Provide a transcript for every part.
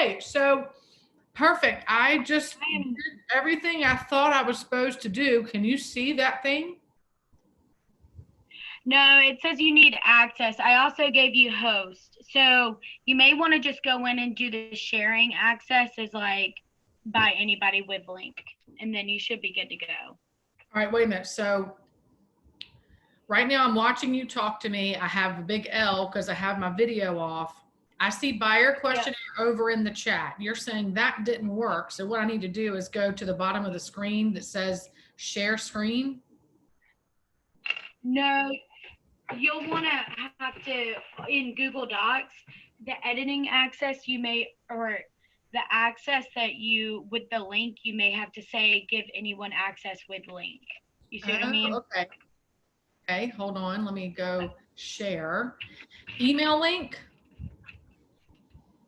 Okay, so perfect. I just did everything I thought I was supposed to do. Can you see that thing? No, it says you need access. I also gave you host. So you may want to just go in and do the sharing access as like by anybody with link, and then you should be good to go. All right, wait a minute. So right now I'm watching you talk to me. I have a big L because I have my video off. I see buyer questionnaire over in the chat. You're saying that didn't work. So what I need to do is go to the bottom of the screen that says share screen. No, you'll want to have to, in Google Docs, the editing access you may, or the access that you, with the link, you may have to say, give anyone access with link. You see what I mean? Okay. Okay, hold on. Let me go share. Email link.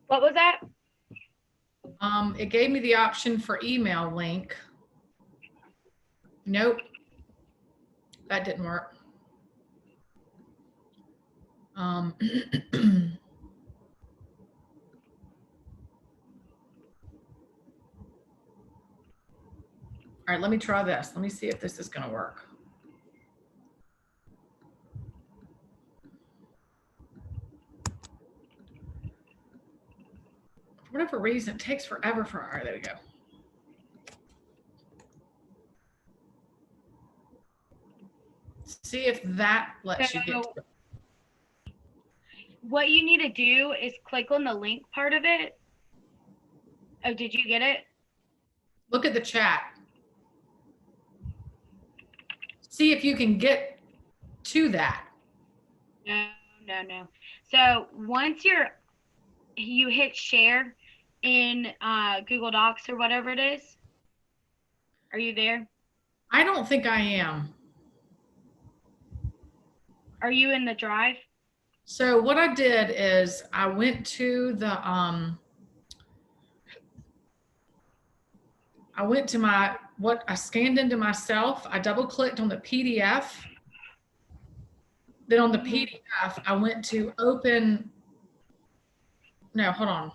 What was that? It gave me the option for email link. Nope. That didn't work. All right, let me try this. Let me see if this is going to work. For whatever reason, it takes forever for, all right, there we go. See if that lets you get to it. What you need to do is click on the link part of it. Oh, did you get it? Look at the chat. See if you can get to that. No. So once you hit share in Google Docs or whatever it is, are you there? I don't think I am. Are you in the drive? So what I did is I went to the I scanned into myself. I double clicked on the PDF. Then on the PDF, I went to open. No, hold on.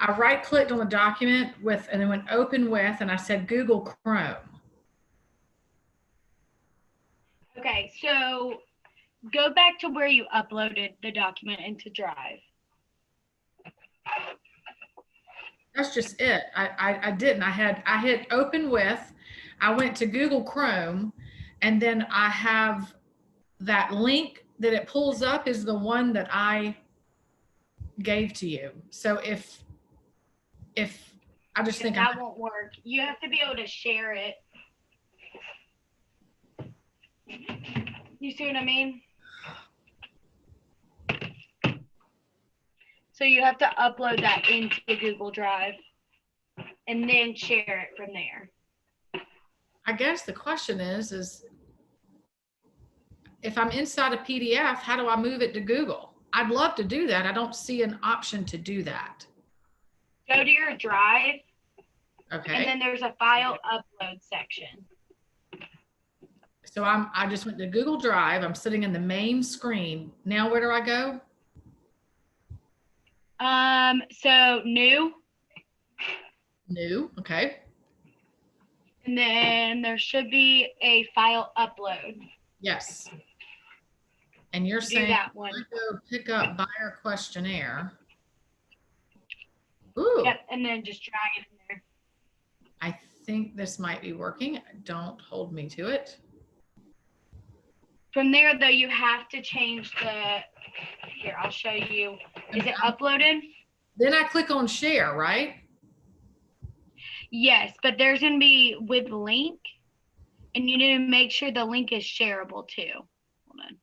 I right clicked on the document and then went open with, and I said Google Chrome. Okay, so go back to where you uploaded the document into Drive. That's just it. I didn't. I hit open with, I went to Google Chrome, and then I have that link that it pulls up is the one that I gave to you. So if I just think that won't work. You have to be able to share it. You see what I mean? So you have to upload that into Google Drive and then share it from there. I guess the question is if I'm inside a PDF, how do I move it to Google? I'd love to do that. I don't see an option to do that. Go to your Drive. Okay. And then there's a file upload section. So I just went to Google Drive. I'm sitting in the main screen. Now where do I go? So new. New, okay. And then there should be a file upload. Yes. And you're saying that one. Go pick up buyer questionnaire. Ooh. Yep, and then just drag it in there. I think this might be working. Don't hold me to it. From there, though, you have to change here, I'll show you. Is it uploaded? Then I click on share, right? Yes, but there's going to be with link, and you need to make sure the link is shareable too. Hold on.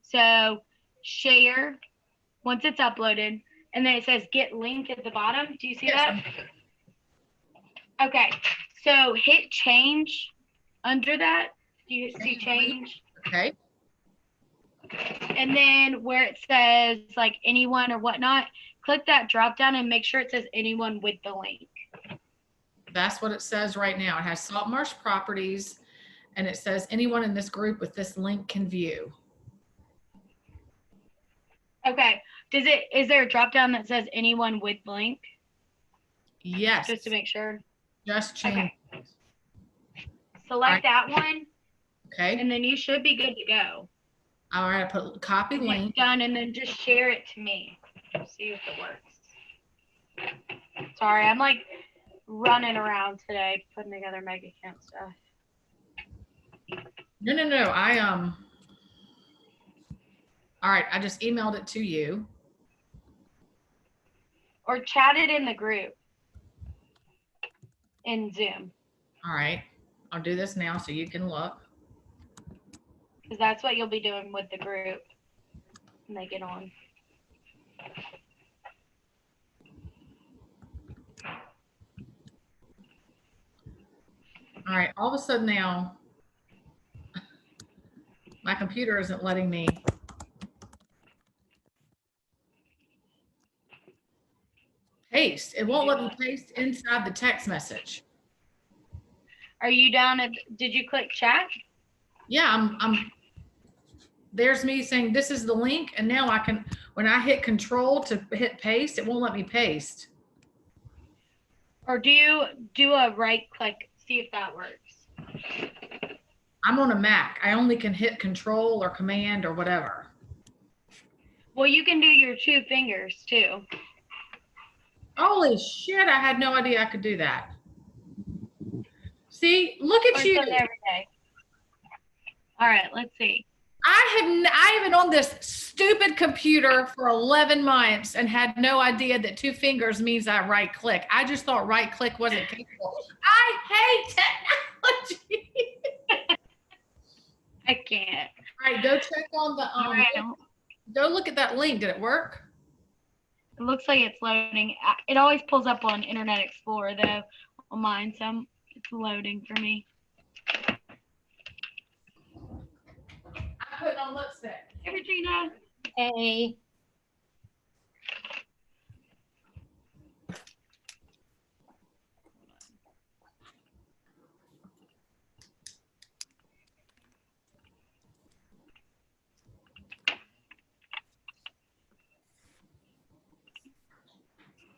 So share once it's uploaded, and then it says get link at the bottom. Do you see that? Okay, so hit change under that. Do you see change? Okay. And then where it says like anyone or whatnot, click that drop down and make sure it says anyone with the link. That's what it says right now. It has Saltmarsh Properties, and it says anyone in this group with this link can view. Okay, Is there a drop down that says anyone with link? Yes. Just to make sure. Just change. Okay. Select that one, Okay. and then you should be good to go. All right, I put copy link. Done, and then just share it to me. See if it works. Sorry, I'm like running around today putting together mega camp stuff. No. All right, I just emailed it to you. Or chat it in the group in Zoom. All right, I'll do this now so you can look. Because that's what you'll be doing with the group when they get on. All right, all of a sudden now, my computer isn't letting me. Paste. It won't let me paste inside the text message. Are you down at, did you click chat? Yeah, there's me saying this is the link, and now I can, when I hit control to hit paste, it won't let me paste. Or do you do a right click, see if that works? I'm on a Mac. I only can hit control or command or whatever. Well, you can do your 2 fingers too. Holy shit, I had no idea I could do that. See, look at you. Every day. All right, let's see. I have been on this stupid computer for 11 months and had no idea that 2 fingers means I right click. I just thought right click wasn't capable. I hate technology. I can't. All right, go check on the go look at that link. Did it work? It looks like it's loading. It always pulls up on Internet Explorer though on mine, so it's loading for me. I'm putting on lipstick. Hey, Regina. Hey.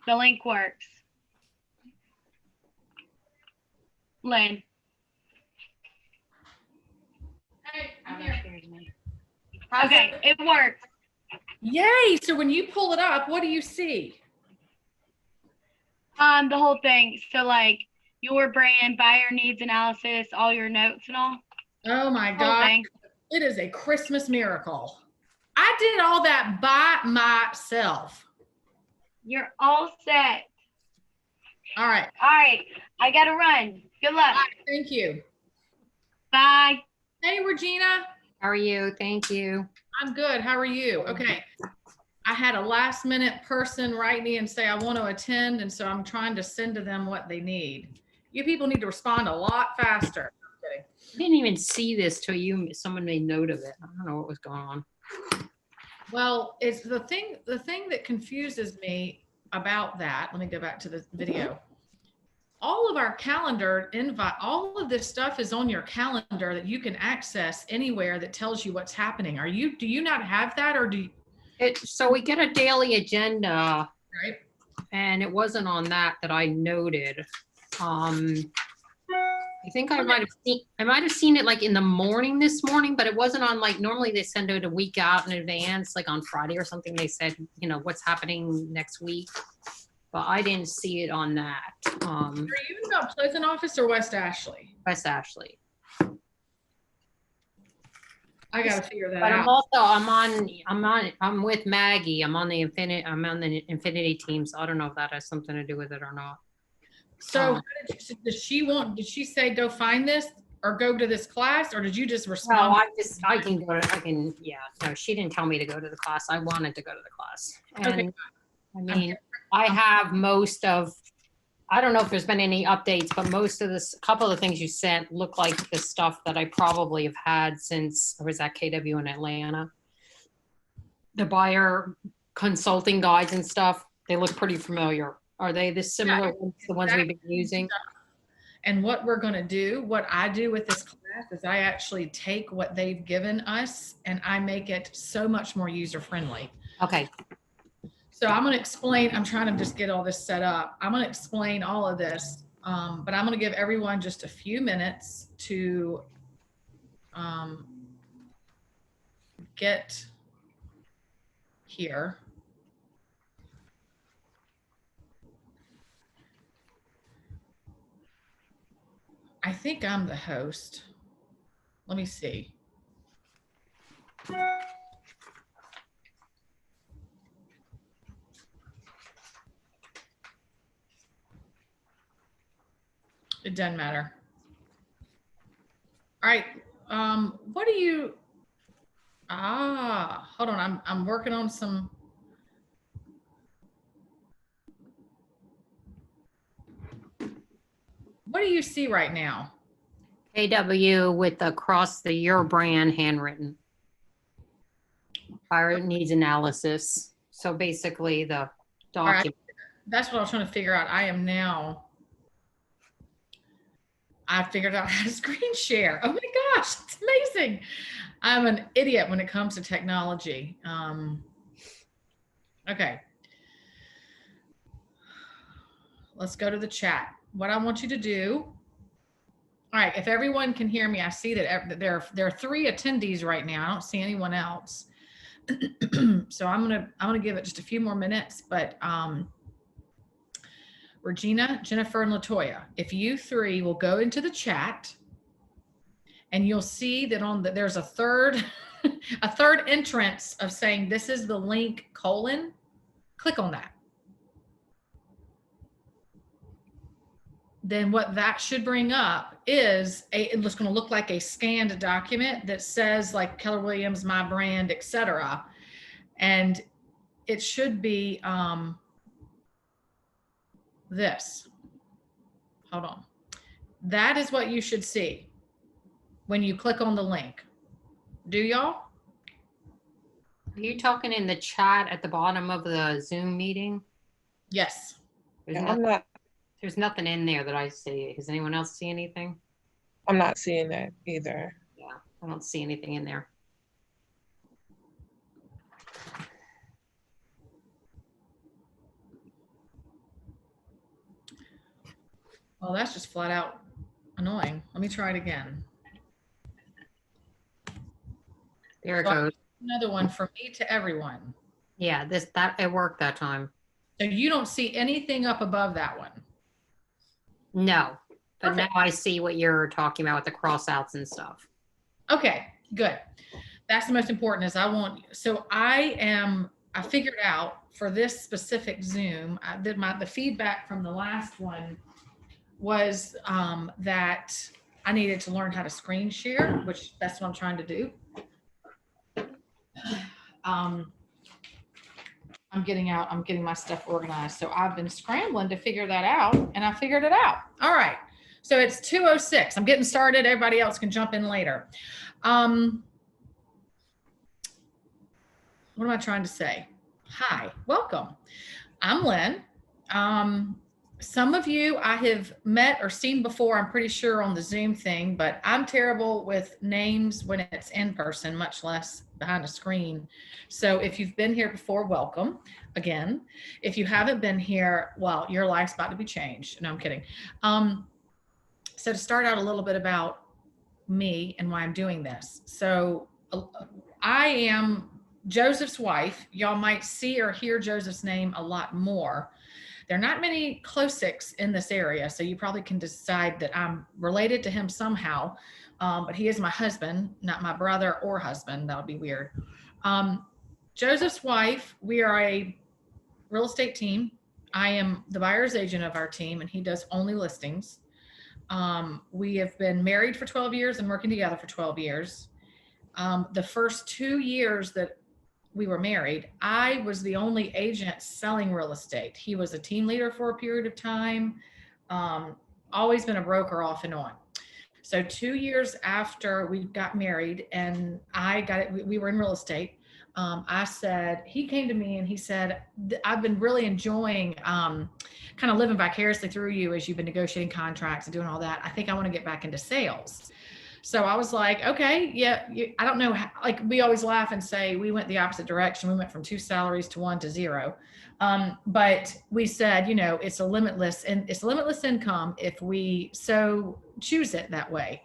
The link works. Lynn. Hey, I'm here. here. Okay, it works. Yay! So when you pull it up, what do you see? The whole thing. So like your brand, buyer needs analysis, all your notes and all. Oh my God. It is a Christmas miracle. I did all that by myself. You're all set. All right. All right. I got to run. Good luck. Bye. Thank you. Bye. Hey, Regina. How are you? Thank you. I'm good. How are you? Okay. I had a last minute person write me and say, I want to attend. And so I'm trying to send to them what they need. You people need to respond a lot faster. I'm kidding. I didn't even see this till someone made note of it. I don't know what was going on. Well, it's the thing that confuses me about that. Let me go back to the video. All of our calendar invite, all of this stuff is on your calendar that you can access anywhere that tells you what's happening. Do you not have that, or do you? So we get a daily agenda, Right. and it wasn't on that I noted. I think I might have seen it like in the morning this morning, but it wasn't on, like, normally they send it a week out in advance, like on Friday or something. They said, what's happening next week, but I didn't see it on that. Are you in Mount Pleasant office or West Ashley? West Ashley. I gotta figure that But out. I'm with Maggie. I'm on the Infinity team, so I don't know if that has something to do with it or not. So did she say go find this or go to this class, or did you just respond? No, no, she didn't tell me to go to the class. I wanted to go to the class. And Okay. I mean, I have most of, I don't know if there's been any updates, but most of this, a couple of the things you sent look like the stuff that I probably have had since I was at KW in Atlanta. The buyer consulting guides and stuff, they look pretty familiar. Are they the similar ones, the ones we've been using? And what we're going to do, what I do with this class is I actually take what they've given us and I make it so much more user friendly. Okay. So I'm going to explain, I'm trying to just get all this set up. I'm going to explain all of this, but I'm going to give everyone just a few minutes to get here. I think I'm the host. Let me see. It doesn't matter. All right. What do you, hold on. I'm working on some. What do you see right now? KW with across the your brand handwritten. Fire needs analysis. So basically the right. document. That's what I was trying to figure out. I figured out how to screen share. Oh my gosh, it's amazing. I'm an idiot when it comes to technology. Okay. Let's go to the chat. What I want you to do. All right, if everyone can hear me, I see that there are 3 attendees right now. I don't see anyone else. So I'm gonna give it just a few more minutes, but Regina, Jennifer, and Latoya, if you 3 will go into the chat, and you'll see that there's a third a third entrance of saying this is the link : click on that. Then what that should bring up is it's going to look like a scanned document that says like Keller Williams, my brand, etc. And it should be this. Hold on. That is what you should see when you click on the link. Do y'all? Are you talking in the chat at the bottom of the Zoom meeting? Yes. There's nothing in there that I see. Does anyone else see anything? I'm not seeing that either. Yeah, I don't see anything in there. Well, that's just flat out annoying. Let me try it again. There it So goes. Another one from me to everyone. Yeah, it worked that time. So you don't see anything up above that one. No, but Perfect. now I see what you're talking about with the crossouts and stuff. Okay, good. That's the most important is I figured out for this specific Zoom, the feedback from the last one was that I needed to learn how to screen share, which that's what I'm trying to do. I'm getting my stuff organized. So I've been scrambling to figure that out, and I figured it out. All right. So it's 2:06. I'm getting started. Everybody else can jump in later. What am I trying to say? Hi, welcome. I'm Lynn. Some of you I have met or seen before, I'm pretty sure on the Zoom thing, but I'm terrible with names when it's in person, much less behind a screen. So if you've been here before, welcome again. If you haven't been here, well, your life's about to be changed. No, I'm kidding. So to start out a little bit about me and why I'm doing this. So I am Joseph's wife. Y'all might see or hear Joseph's name a lot more. There are not many Klosiks in this area, so you probably can decide that I'm related to him somehow, but he is my husband, not my brother or husband. That would be weird. Joseph's wife, we are a real estate team. I am the buyer's agent of our team, and he does only listings. We have been married for 12 years and working together for 12 years. The first 2 years that we were married, I was the only agent selling real estate. He was a team leader for a period of time, always been a broker off and on. So 2 years after we got married and I got it, we were in real estate. He came to me and he said, I've been really enjoying kind of living vicariously through you as you've been negotiating contracts and doing all that. I think I want to get back into sales. So I was like, okay, yeah, I don't know how, like we always laugh and say we went the opposite direction. We went from 2 salaries to 1 to 0. But we said, you know, it's a limitless income if we so choose it that way.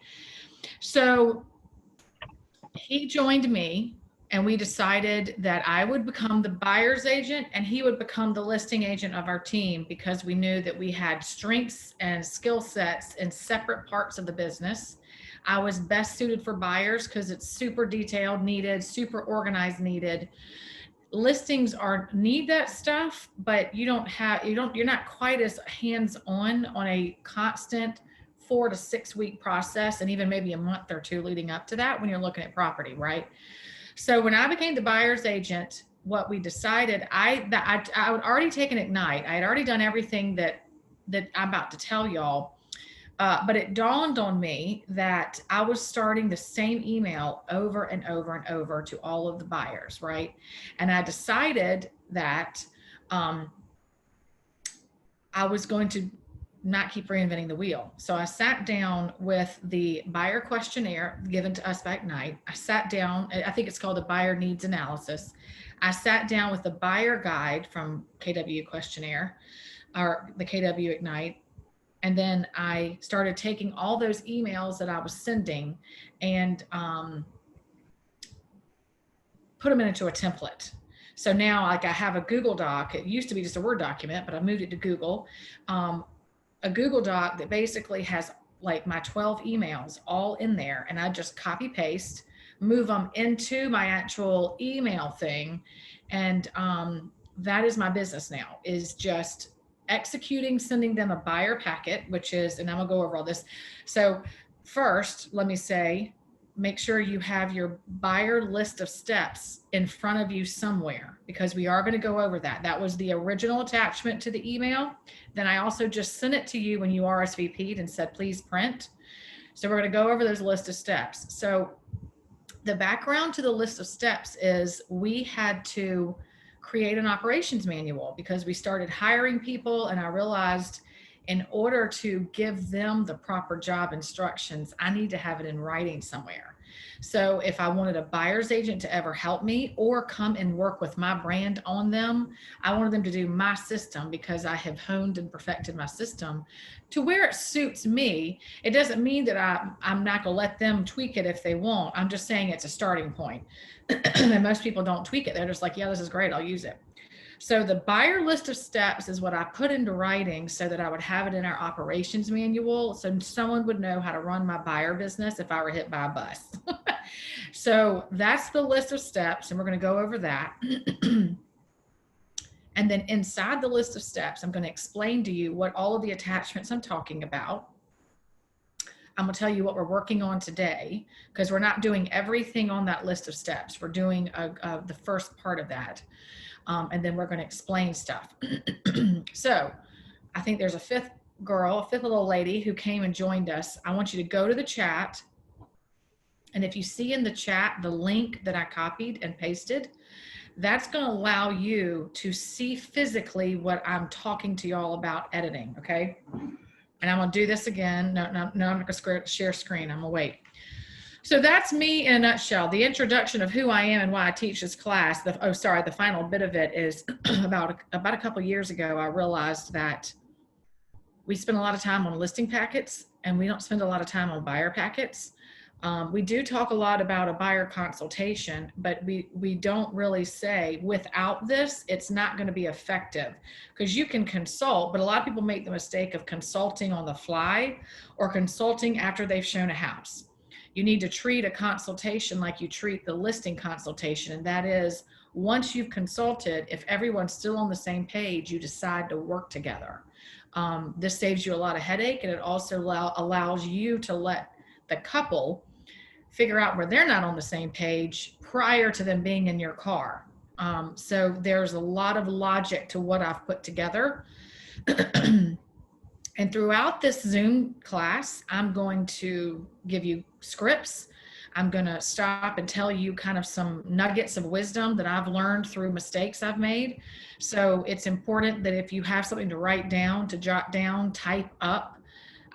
So he joined me and we decided that I would become the buyer's agent and he would become the listing agent of our team, because we knew that we had strengths and skill sets in separate parts of the business. I was best suited for buyers because it's super detailed needed, super organized needed. Listings need that stuff, but you're not quite as hands-on on a constant 4 to 6 week process, and even maybe a month or 2 leading up to that when you're looking at property, right? So when I became the buyer's agent, what we decided, I had already taken Ignite. I had already done everything that I'm about to tell y'all. But it dawned on me that I was starting the same email over and over and over to all of the buyers, right? And I decided that I was going to not keep reinventing the wheel. So I sat down with the buyer questionnaire given to us by Ignite. I sat down, I think it's called the buyer needs analysis. I sat down with the buyer guide from KW questionnaire, or the KW Ignite. And then I started taking all those emails that I was sending and put them into a template. So now, like, I have a Google Doc. It used to be just a Word document, but I moved it to Google. A Google Doc that basically has like my 12 emails all in there, and I just copy paste, move them into my actual email thing. And that is my business now, is just executing, sending them a buyer packet, which is, and I'm gonna go over all this. So first, let me say, make sure you have your buyer list of steps in front of you somewhere, because we are going to go over that. That was the original attachment to the email. Then I also just sent it to you when you RSVP'd and said, please print. So we're going to go over those list of steps. So the background to the list of steps is we had to create an operations manual because we started hiring people, and I realized in order to give them the proper job instructions, I need to have it in writing somewhere. So if I wanted a buyer's agent to ever help me or come and work with my brand on them, I wanted them to do my system, because I have honed and perfected my system to where it suits me. It doesn't mean that I'm not going to let them tweak it if they want. I'm just saying it's a starting point. And most people don't tweak it. They're just like, yeah, this is great, I'll use it. So the buyer list of steps is what I put into writing so that I would have it in our operations manual, so someone would know how to run my buyer business if I were hit by a bus. So that's the list of steps, and we're going to go over that. And then inside the list of steps, I'm going to explain to you what all of the attachments I'm talking about. I'm going to tell you what we're working on today, because we're not doing everything on that list of steps. We're doing the first part of that. And then we're going to explain stuff. So I think there's a fifth little lady who came and joined us. I want you to go to the chat. And if you see in the chat the link that I copied and pasted, that's going to allow you to see physically what I'm talking to y'all about editing. Okay. And I'm going to do this again. No, I'm not going to share screen. I'm going to wait. So that's me in a nutshell. The introduction of who I am and why I teach this class. The final bit of it is about a couple of years ago, I realized that we spend a lot of time on listing packets and we don't spend a lot of time on buyer packets. We do talk a lot about a buyer consultation, but we don't really say without this, it's not going to be effective, because you can consult, but a lot of people make the mistake of consulting on the fly or consulting after they've shown a house. You need to treat a consultation like you treat the listing consultation. And that is, once you've consulted, if everyone's still on the same page, you decide to work together. This saves you a lot of headache, and it also allows you to let the couple figure out where they're not on the same page prior to them being in your car. So there's a lot of logic to what I've put together. And throughout this Zoom class, I'm going to give you scripts. I'm going to stop and tell you kind of some nuggets of wisdom that I've learned through mistakes I've made. So it's important that if you have something to write down, to jot down, type up.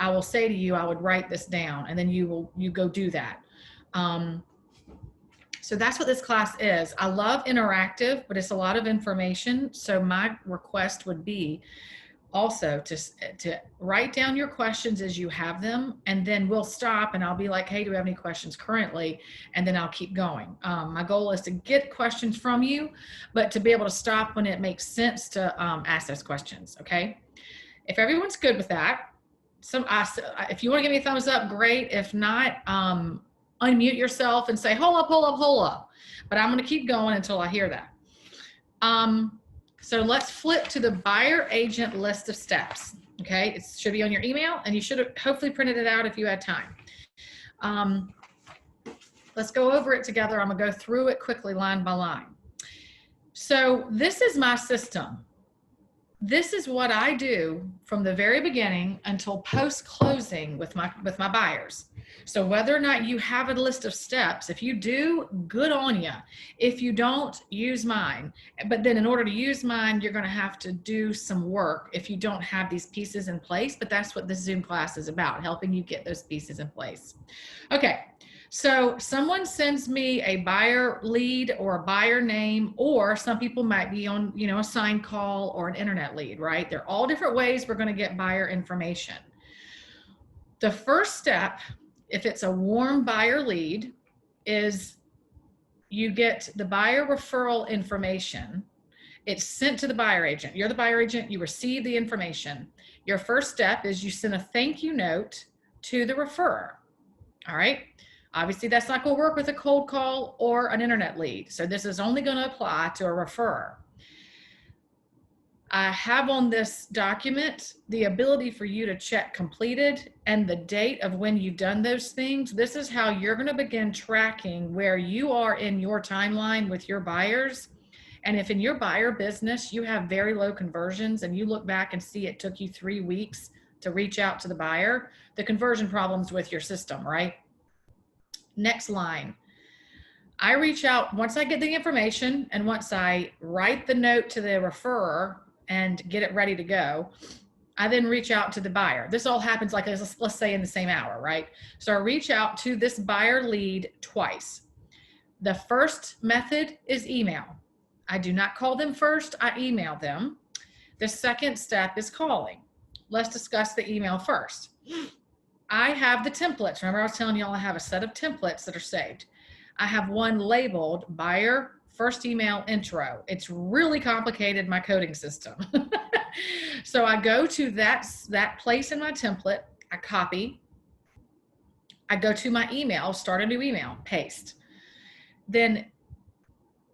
I will say to you, I would write this down, and then you go do that. So that's what this class is. I love interactive, but it's a lot of information. So my request would be also to write down your questions as you have them, and then we'll stop and I'll be like, hey, do we have any questions currently? And then I'll keep going. My goal is to get questions from you, but to be able to stop when it makes sense to ask those questions, okay? If everyone's good with that, if you want to give me a thumbs up, great. If not, unmute yourself and say, hold up. But I'm going to keep going until I hear that. So let's flip to the buyer agent list of steps. Okay, it should be on your email, and you should have hopefully printed it out if you had time. Let's go over it together. I'm gonna go through it quickly line by line. So this is my system. This is what I do from the very beginning until post-closing with my buyers. So whether or not you have a list of steps, if you do, good on you. If you don't, use mine. But then in order to use mine, you're going to have to do some work if you don't have these pieces in place. But that's what this Zoom class is about, helping you get those pieces in place. Okay. So someone sends me a buyer lead or a buyer name, or some people might be on, a sign call or an internet lead, right? They're all different ways we're going to get buyer information. The first step, if it's a warm buyer lead, is you get the buyer referral information. It's sent to the buyer agent. You're the buyer agent. You receive the information. Your first step is you send a thank you note to the referrer. All right. Obviously, that's not going to work with a cold call or an internet lead. So this is only going to apply to a referrer. I have on this document the ability for you to check completed and the date of when you've done those things. This is how you're going to begin tracking where you are in your timeline with your buyers. And if in your buyer business, you have very low conversions and you look back and see it took you 3 weeks to reach out to the buyer, the conversion problem's with your system, right? Next line. I reach out once I get the information and once I write the note to the referrer and get it ready to go, I then reach out to the buyer. This all happens like, let's say in the same hour, right? So I reach out to this buyer lead twice. The first method is email. I do not call them first, I email them. The second step is calling. Let's discuss the email first. I have the templates. Remember I was telling you all I have a set of templates that are saved. I have one labeled buyer first email intro. It's really complicated, my coding system. So I go to that place in my template, I copy, I go to my email, start a new email, paste. Then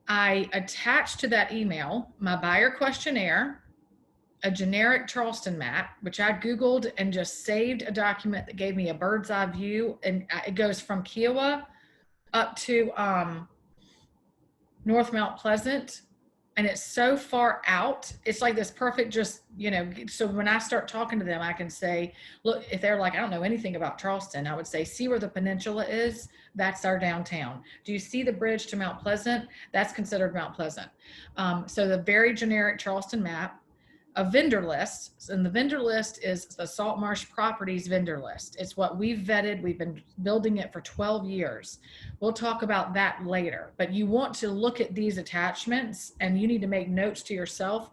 I attach to that email my buyer questionnaire, a generic Charleston map, which I Googled and just saved a document that gave me a bird's eye view. And it goes from Kiowa up to North Mount Pleasant. And it's so far out. It's like this perfect, just, so when I start talking to them, I can say, look, if they're like, I don't know anything about Charleston, I would say, see where the peninsula is? That's our downtown. Do you see the bridge to Mount Pleasant? That's considered Mount Pleasant. So the very generic Charleston map, a vendor list, and the vendor list is the Salt Marsh Properties vendor list. It's what we've vetted. We've been building it for 12 years. We'll talk about that later, but you want to look at these attachments and you need to make notes to yourself.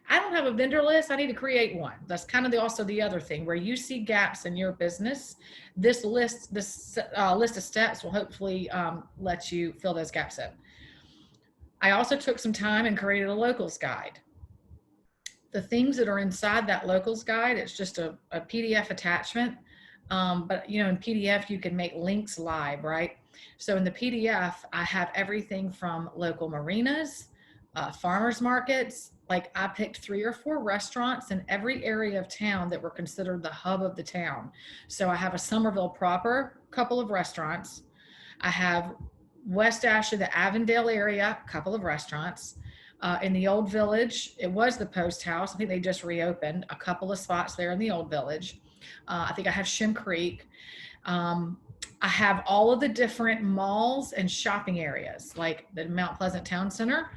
I don't have a vendor list. I need to create one. That's kind of also the other thing where you see gaps in your business. This list of steps will hopefully let you fill those gaps in. I also took some time and created a locals guide. The things that are inside that locals guide, it's just a PDF attachment. But in PDF, you can make links live, right? So in the PDF, I have everything from local marinas, farmers markets. Like I picked 3 or 4 restaurants in every area of town that were considered the hub of the town. So I have a Somerville proper couple of restaurants. I have West Ashley, the Avondale area, a couple of restaurants. In the old village, it was the post house. I think they just reopened a couple of spots there in the old village. I think I have Shem Creek. I have all of the different malls and shopping areas, like the Mount Pleasant Town Center.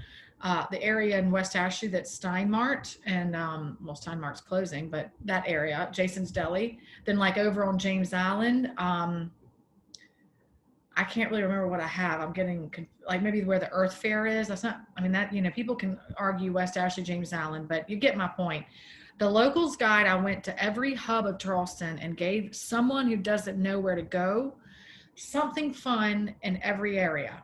the area in West Ashley that's Steinmart and, well, Steinmart's closing, but that area, Jason's Deli. Then like over on James Island, I can't really remember what I have. I'm getting like maybe where the Earth Fair is. That's not, I mean, that, you know, people can argue West Ashley, James Island, but you get my point. The locals guide, I went to every hub of Charleston and gave someone who doesn't know where to go something fun in every area.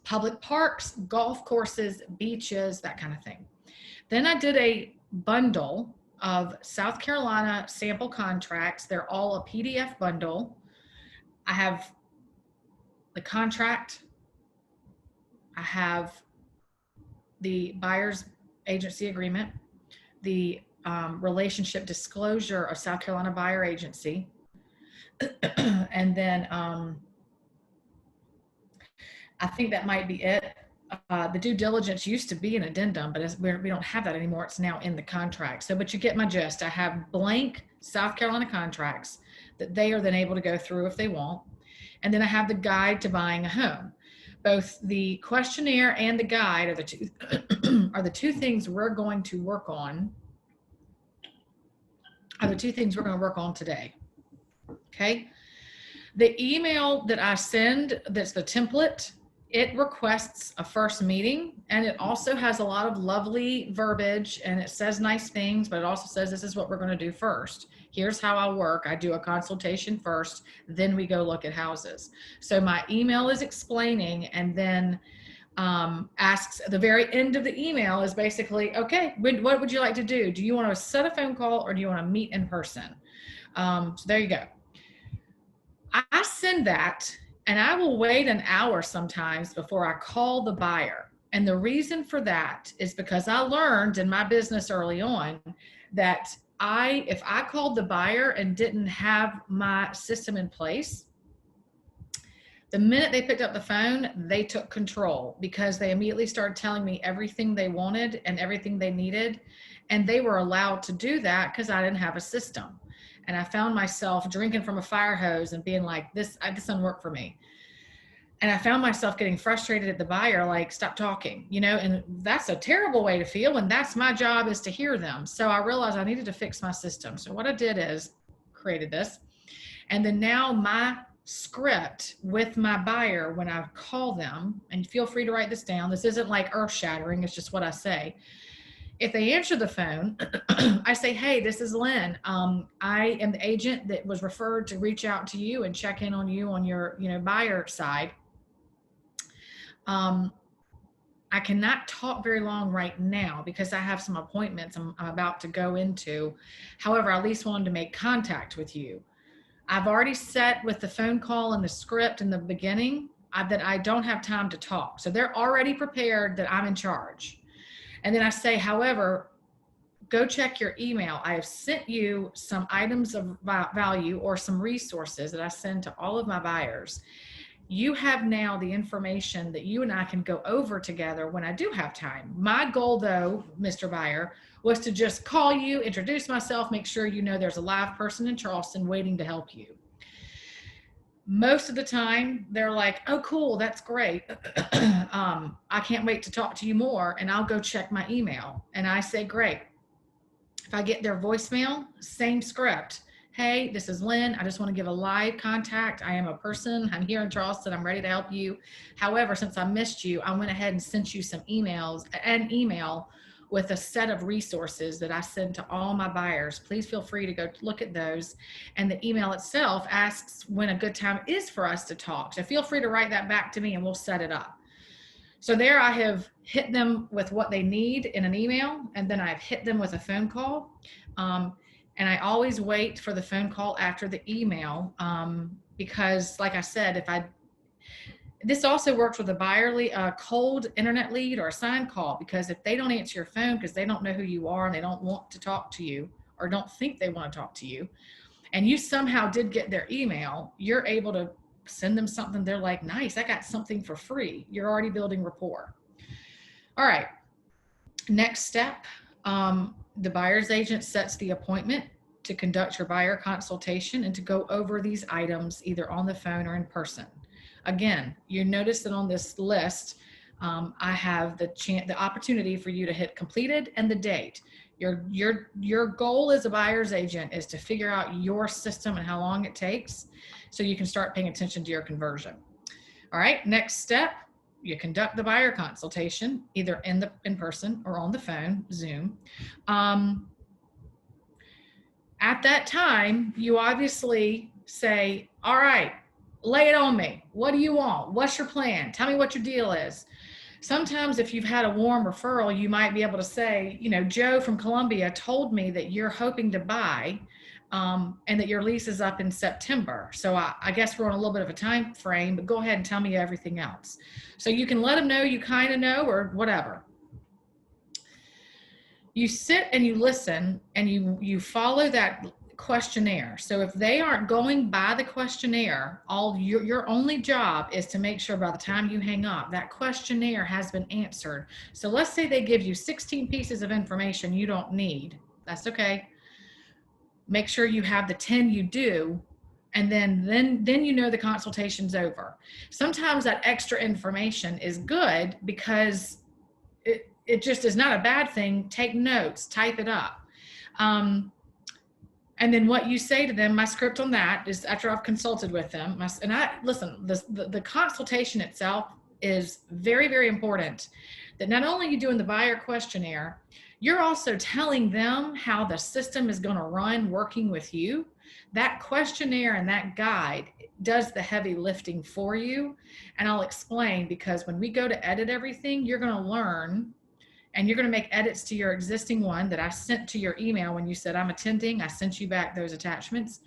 Public parks, golf courses, beaches, that kind of thing. Then I did a bundle of South Carolina sample contracts. They're all a PDF bundle. I have the contract. I have the buyer's agency agreement, the relationship disclosure of South Carolina Buyer Agency, and then I think that might be it. The due diligence used to be an addendum, but we don't have that anymore. It's now in the contract. So, but you get my gist. I have blank South Carolina contracts that they are then able to go through if they want. And then I have the guide to buying a home. Both the questionnaire and the guide are the two are the two things we're going to work on. Are the two things we're going to work on today. Okay. The email that I send, that's the template, it requests a first meeting, and it also has a lot of lovely verbiage, and it says nice things, but it also says this is what we're going to do first. Here's how I work. I do a consultation first, then we go look at houses. So my email is explaining, and then asks at the very end of the email is basically, okay, what would you like to do? Do you want to set a phone call or do you want to meet in person? So there you go. I send that, and I will wait an hour sometimes before I call the buyer. And the reason for that is because I learned in my business early on that if I called the buyer and didn't have my system in place, the minute they picked up the phone, they took control, because they immediately started telling me everything they wanted and everything they needed. And they were allowed to do that because I didn't have a system. And I found myself drinking from a fire hose and being like, this doesn't work for me. And I found myself getting frustrated at the buyer, like, stop talking, you know, and that's a terrible way to feel. And that's my job, is to hear them. So I realized I needed to fix my system. So what I did is created this. And then now my script with my buyer, when I call them, and feel free to write this down. This isn't like earth shattering. It's just what I say. If they answer the phone, I say, hey, this is Lynn. I am the agent that was referred to reach out to you and check in on you on your, buyer side. I cannot talk very long right now because I have some appointments I'm about to go into. However, I at least wanted to make contact with you. I've already set with the phone call and the script in the beginning that I don't have time to talk. So they're already prepared that I'm in charge. And then I say, however, go check your email. I have sent you some items of value or some resources that I send to all of my buyers. You have now the information that you and I can go over together when I do have time. My goal, though, Mr. Buyer, was to just call you, introduce myself, make sure you know there's a live person in Charleston waiting to help you. Most of the time, they're like, oh, cool, that's great. I can't wait to talk to you more, and I'll go check my email. And I say, great. If I get their voicemail, same script. Hey, this is Lynn. I just want to give a live contact. I am a person. I'm here in Charleston. I'm ready to help you. However, since I missed you, I went ahead and sent you some an email with a set of resources that I send to all my buyers. Please feel free to go look at those. And the email itself asks when a good time is for us to talk. So feel free to write that back to me and we'll set it up. So there I have hit them with what they need in an email, and then I've hit them with a phone call. And I always wait for the phone call after the email because, like I said, this also works with a cold internet lead or a sign call, because if they don't answer your phone because they don't know who you are and they don't want to talk to you or don't think they want to talk to you, and you somehow did get their email, you're able to send them something. They're like, nice, I got something for free. You're already building rapport. All right. Next step, the buyer's agent sets the appointment to conduct your buyer consultation and to go over these items either on the phone or in person. Again, you notice that on this list, I have the opportunity for you to hit completed and the date. Your goal as a buyer's agent is to figure out your system and how long it takes so you can start paying attention to your conversion. All right, next step, you conduct the buyer consultation, either in person or on the phone, Zoom. At that time, you obviously say, all right, lay it on me. What do you want? What's your plan? Tell me what your deal is. Sometimes if you've had a warm referral, you might be able to say, you know, Joe from Columbia told me that you're hoping to buy and that your lease is up in September. So I guess we're on a little bit of a time frame, but go ahead and tell me everything else. So you can let them know you kind of know or whatever. You sit and you listen and you follow that questionnaire. So if they aren't going by the questionnaire, your only job is to make sure by the time you hang up, that questionnaire has been answered. So let's say they give you 16 pieces of information you don't need. That's okay. Make sure you have the 10 you do, and then you know the consultation's over. Sometimes that extra information is good because it just is not a bad thing. Take notes, type it up. And then what you say to them, my script on that is after I've consulted with them, listen, the consultation itself is very, very important. That not only are you doing the buyer questionnaire, you're also telling them how the system is going to run working with you. That questionnaire and that guide does the heavy lifting for you. And I'll explain, because when we go to edit everything, you're going to learn. And you're going to make edits to your existing one that I sent to your email when you said I'm attending. I sent you back those attachments.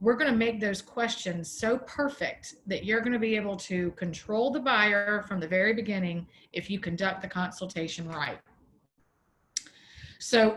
We're going to make those questions so perfect that you're going to be able to control the buyer from the very beginning if you conduct the consultation right. So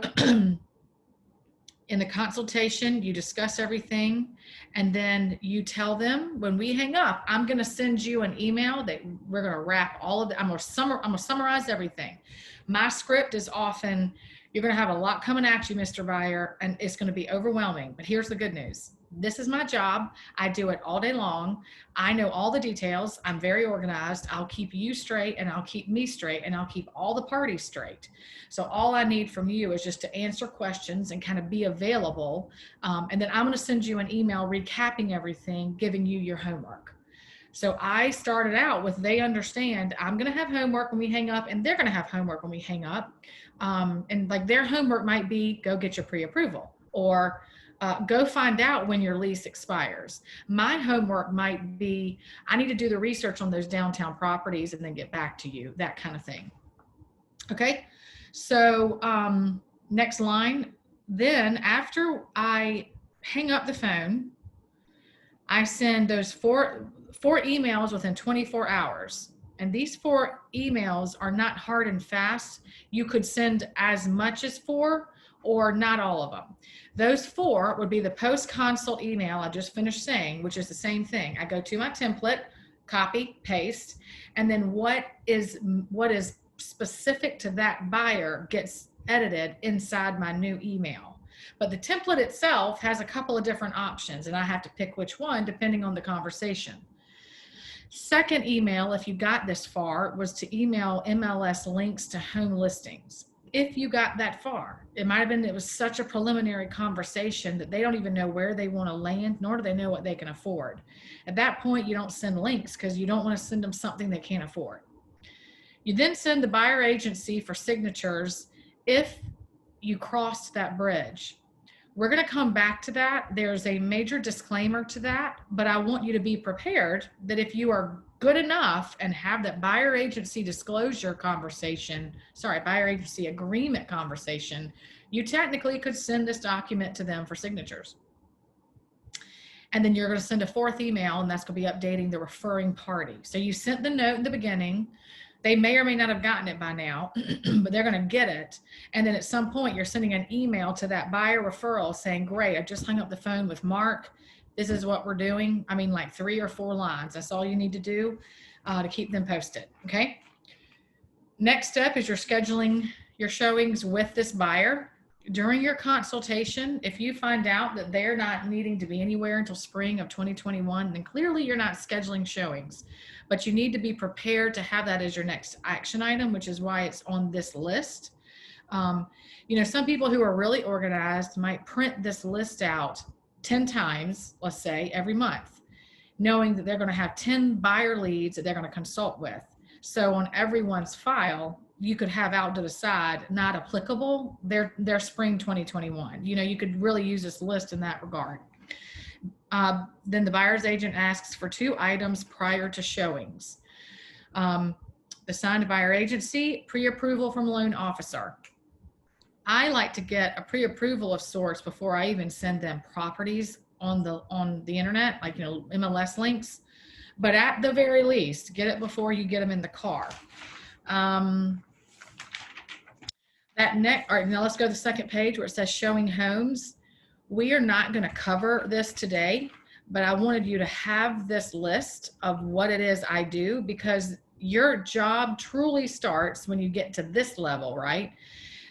in the consultation, you discuss everything, and then you tell them when we hang up, I'm going to send you an email that we're going to wrap all of the, I'm going to summarize everything. My script is often, you're going to have a lot coming at you, Mr. Buyer, and it's going to be overwhelming. But here's the good news. This is my job. I do it all day long. I know all the details. I'm very organized. I'll keep you straight, and I'll keep me straight, and I'll keep all the parties straight. So all I need from you is just to answer questions and kind of be available. And then I'm going to send you an email recapping everything, giving you your homework. So I started out with, they understand I'm going to have homework when we hang up, and they're going to have homework when we hang up. And like their homework might be go get your pre-approval, or go find out when your lease expires. My homework might be, I need to do the research on those downtown properties and then get back to you, that kind of thing. Okay. So next line, then after I hang up the phone, I send those four emails within 24 hours. And these 4 emails are not hard and fast. You could send as much as 4 or not all of them. Those 4 would be the post-consult email I just finished saying, which is the same thing. I go to my template, copy, paste, and then what is specific to that buyer gets edited inside my new email. But the template itself has a couple of different options, and I have to pick which one depending on the conversation. Second email, if you got this far, was to email MLS links to home listings. If you got that far, it might have been, it was such a preliminary conversation that they don't even know where they want to land, nor do they know what they can afford. At that point, you don't send links because you don't want to send them something they can't afford. You then send the buyer agency for signatures if you crossed that bridge. We're going to come back to that. There's a major disclaimer to that, but I want you to be prepared that if you are good enough and have that buyer agency disclosure conversation, buyer agency agreement conversation, you technically could send this document to them for signatures. And then you're going to send a 4th email, and that's going to be updating the referring party. So you sent the note in the beginning. They may or may not have gotten it by now, but they're going to get it. And then at some point, you're sending an email to that buyer referral saying, great, I just hung up the phone with Mark. This is what we're doing. I mean, like 3 or 4 lines. That's all you need to do to keep them posted. Okay. Next step is you're scheduling your showings with this buyer. during your consultation, if you find out that they're not needing to be anywhere until spring of 2021, then clearly you're not scheduling showings. But you need to be prepared to have that as your next action item, which is why it's on this list. You know, some people who are really organized might print this list out 10 times, let's say, every month, knowing that they're going to have 10 buyer leads that they're going to consult with. So on everyone's file, you could have out to the side, not applicable, they're spring 2021. You know, you could really use this list in that regard. Then the buyer's agent asks for 2 items prior to showings. The signed buyer agency, pre-approval from loan officer. I like to get a pre-approval of sorts before I even send them properties on the internet, like, you know, MLS links. But at the very least, get it before you get them in the car. All right, now let's go to the second page where it says showing homes. We are not going to cover this today, but I wanted you to have this list of what it is I do, because your job truly starts when you get to this level, right?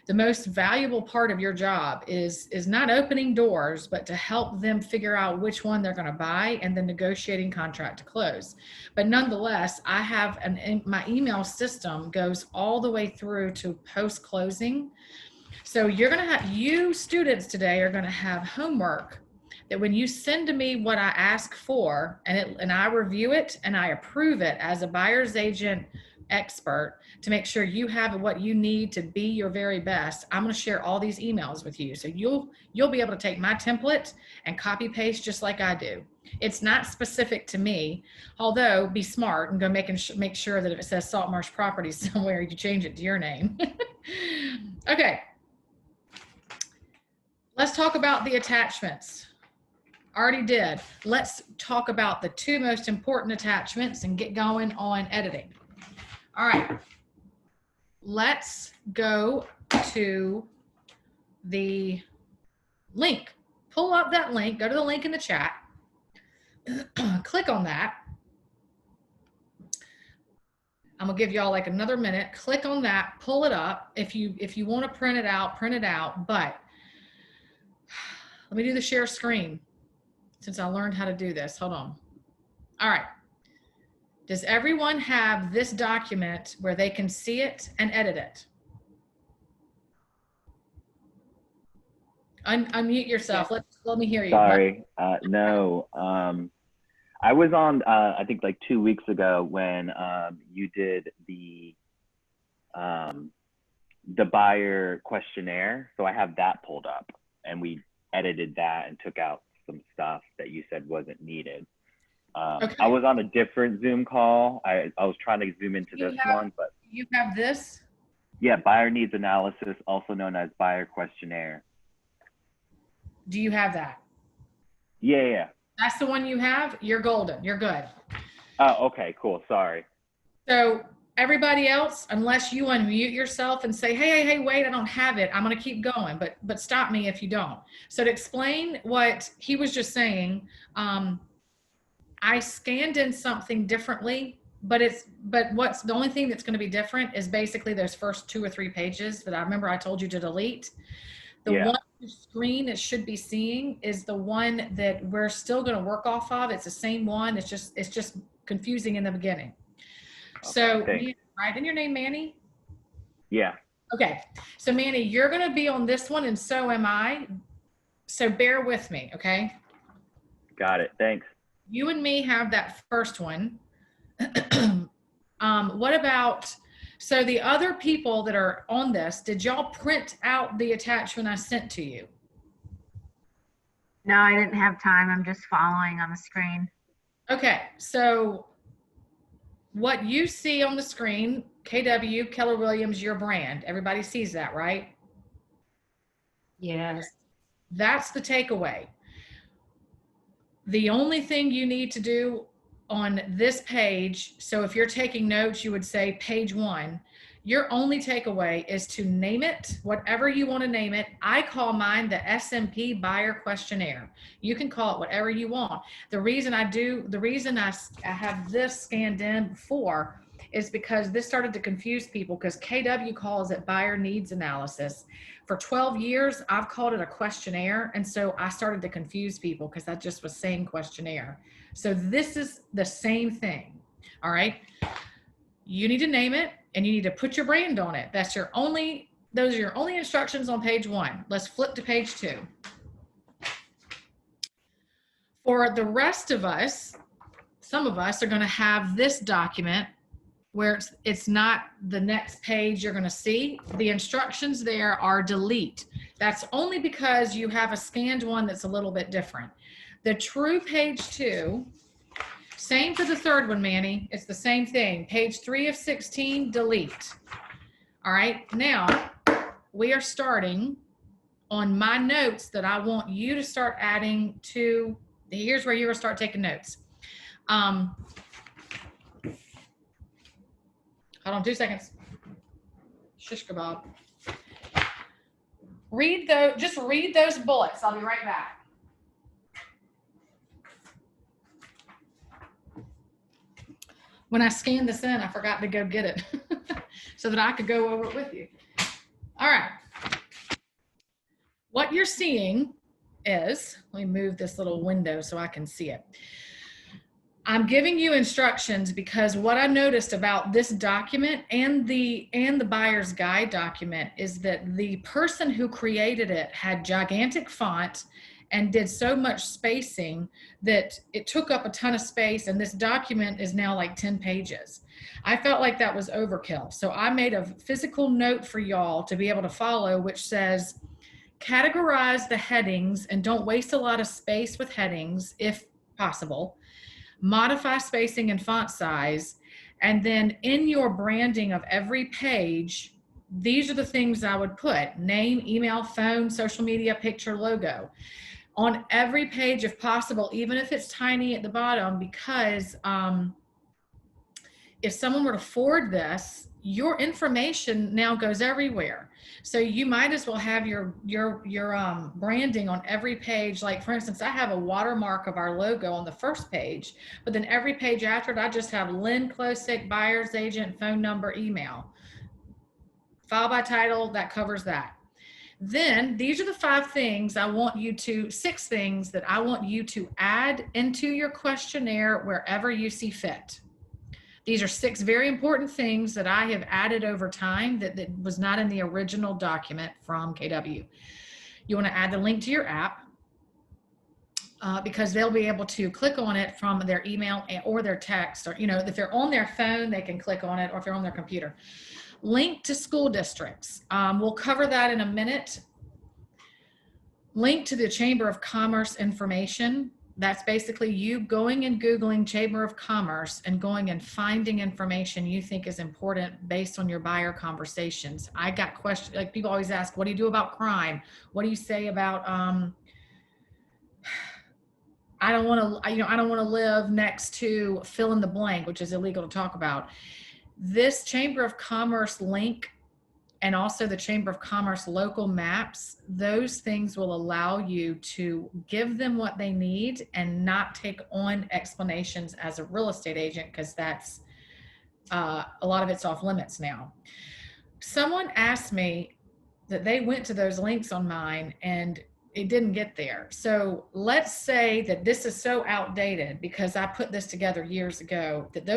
The most valuable part of your job is not opening doors, but to help them figure out which one they're going to buy and then negotiating contract to close. But nonetheless, I have my email system goes all the way through to post-closing. So you're going to have, you students today are going to have homework that when you send to me what I ask for, and I review it and I approve it as a buyer's agent expert to make sure you have what you need to be your very best, I'm going to share all these emails with you. So you'll be able to take my template and copy paste just like I do. It's not specific to me, although be smart and go make sure that if it says Saltmarsh Properties somewhere, you change it to your name. Okay. Let's talk about the attachments. Already did. Let's talk about the 2 most important attachments and get going on editing. All right, let's go to the link. Pull up that link, go to the link in the chat, click on that. I'm gonna give y'all like another minute. Click on that, pull it up. If you want to print it out, but let me do the share screen since I learned how to do this. Hold on. All right. Does everyone have this document where they can see it and edit it? Unmute yourself. Let me hear you. Sorry, no. I was on, I think like 2 weeks ago when you did the buyer questionnaire. So I have that pulled up and we edited that and took out some stuff that you said wasn't needed. Okay. I was on a different Zoom call. I was trying to zoom into this one, but you have this? Yeah, buyer needs analysis, also known as buyer questionnaire. Do you have that? Yeah. That's the one you have? You're golden. You're good. Oh, okay, cool. Sorry. So everybody else, unless you unmute yourself and say, hey, wait, I don't have it, I'm going to keep going, but stop me if you don't. So to explain what he was just saying, I scanned in something differently, but what's the only thing that's going to be different is basically those first 2 or 3 pages that I remember I told you to delete. The one screen it should be seeing is the one that we're still going to work off of. It's the same one. It's just confusing in the beginning. Okay, so, right? And your name, Manny? Yeah. Okay. So Manny, you're going to be on this one and so am I. So bear with me. Okay. Got it. Thanks. You and me have that first one. What about, so the other people that are on this, did y'all print out the attachment I sent to you? No, I didn't have time. I'm just following on the screen. Okay, so what you see on the screen, KW, Keller Williams, your brand, everybody sees that, right? Yes. That's the takeaway. The only thing you need to do on this page, so if you're taking notes, you would say page 1, your only takeaway is to name it, whatever you want to name it. I call mine the SMP Buyer Questionnaire. You can call it whatever you want. The reason I have this scanned in before is because this started to confuse people because KW calls it buyer needs analysis. For 12 years, I've called it a questionnaire. And so I started to confuse people because I just was saying questionnaire. So this is the same thing. All right. You need to name it and you need to put your brand on it. Those are your only instructions on page 1. Let's flip to page 2. For the rest of us, some of us are going to have this document where it's not the next page you're going to see. The instructions there are delete. That's only because you have a scanned one that's a little bit different. The true page 2, same for the third one, Manny. It's the same thing. Page 3 of 16, delete. All right, now we are starting on my notes that I want you to start adding to. Here's where you're gonna start taking notes. Hold on 2 seconds. Shish kebab. Just read those bullets. I'll be right back. When I scanned this in, I forgot to go get it so that I could go over it with you. All right. What you're seeing is, let me move this little window so I can see it. I'm giving you instructions because what I noticed about this document and the buyer's guide document is that the person who created it had gigantic font and did so much spacing that it took up a ton of space, and this document is now like 10 pages. I felt like that was overkill. So I made a physical note for y'all to be able to follow, which says, categorize the headings and don't waste a lot of space with headings if possible. Modify spacing and font size. And then in your branding of every page, these are the things I would put: name, email, phone, social media, picture, logo. On every page if possible, even if it's tiny at the bottom, because if someone were to forward this, your information now goes everywhere. So you might as well have your branding on every page. Like for instance, I have a watermark of our logo on the first page, but then every page after it, I just have Lynn Klosik, buyer's agent, phone number, email. File by title, that covers that. Then these are the 6 things that I want you to add into your questionnaire wherever you see fit. These are 6 very important things that I have added over time that was not in the original document from KW. You want to add the link to your app because they'll be able to click on it from their email or their text, or if they're on their phone, they can click on it, or if they're on their computer. Link to school districts. We'll cover that in a minute. Link to the Chamber of Commerce information. That's basically you going and Googling Chamber of Commerce and going and finding information you think is important based on your buyer conversations. I got questions, like people always ask, what do you do about crime? What do you say about, I don't want to live next to fill in the blank, which is illegal to talk about. This Chamber of Commerce link and also the Chamber of Commerce local maps, those things will allow you to give them what they need and not take on explanations as a real estate agent, because that's a lot of it's off limits now. Someone asked me that they went to those links on mine and it didn't get there. So let's say that this is so outdated because I put this together years ago, that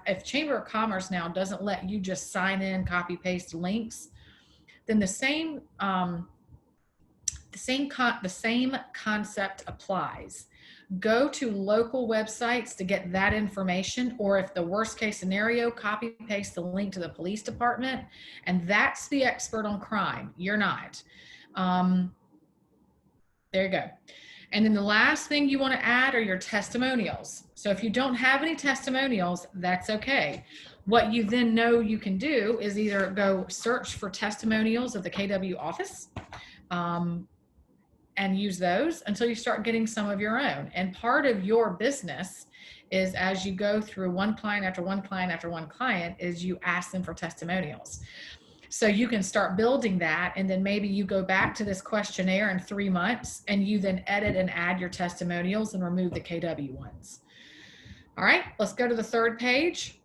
if Chamber of Commerce now doesn't let you just sign in, copy paste links, then the same concept applies. Go to local websites to get that information, or if the worst case scenario, copy paste the link to the police department, and that's the expert on crime. You're not. There you go. And then the last thing you want to add are your testimonials. So if you don't have any testimonials, that's okay. What you then know you can do is either go search for testimonials of the KW office and use those until you start getting some of your own. And part of your business is, as you go through one client after one client after one client, is you ask them for testimonials. So you can start building that, and then maybe you go back to this questionnaire in 3 months and you then edit and add your testimonials and remove the KW ones. All right, let's go to the third page.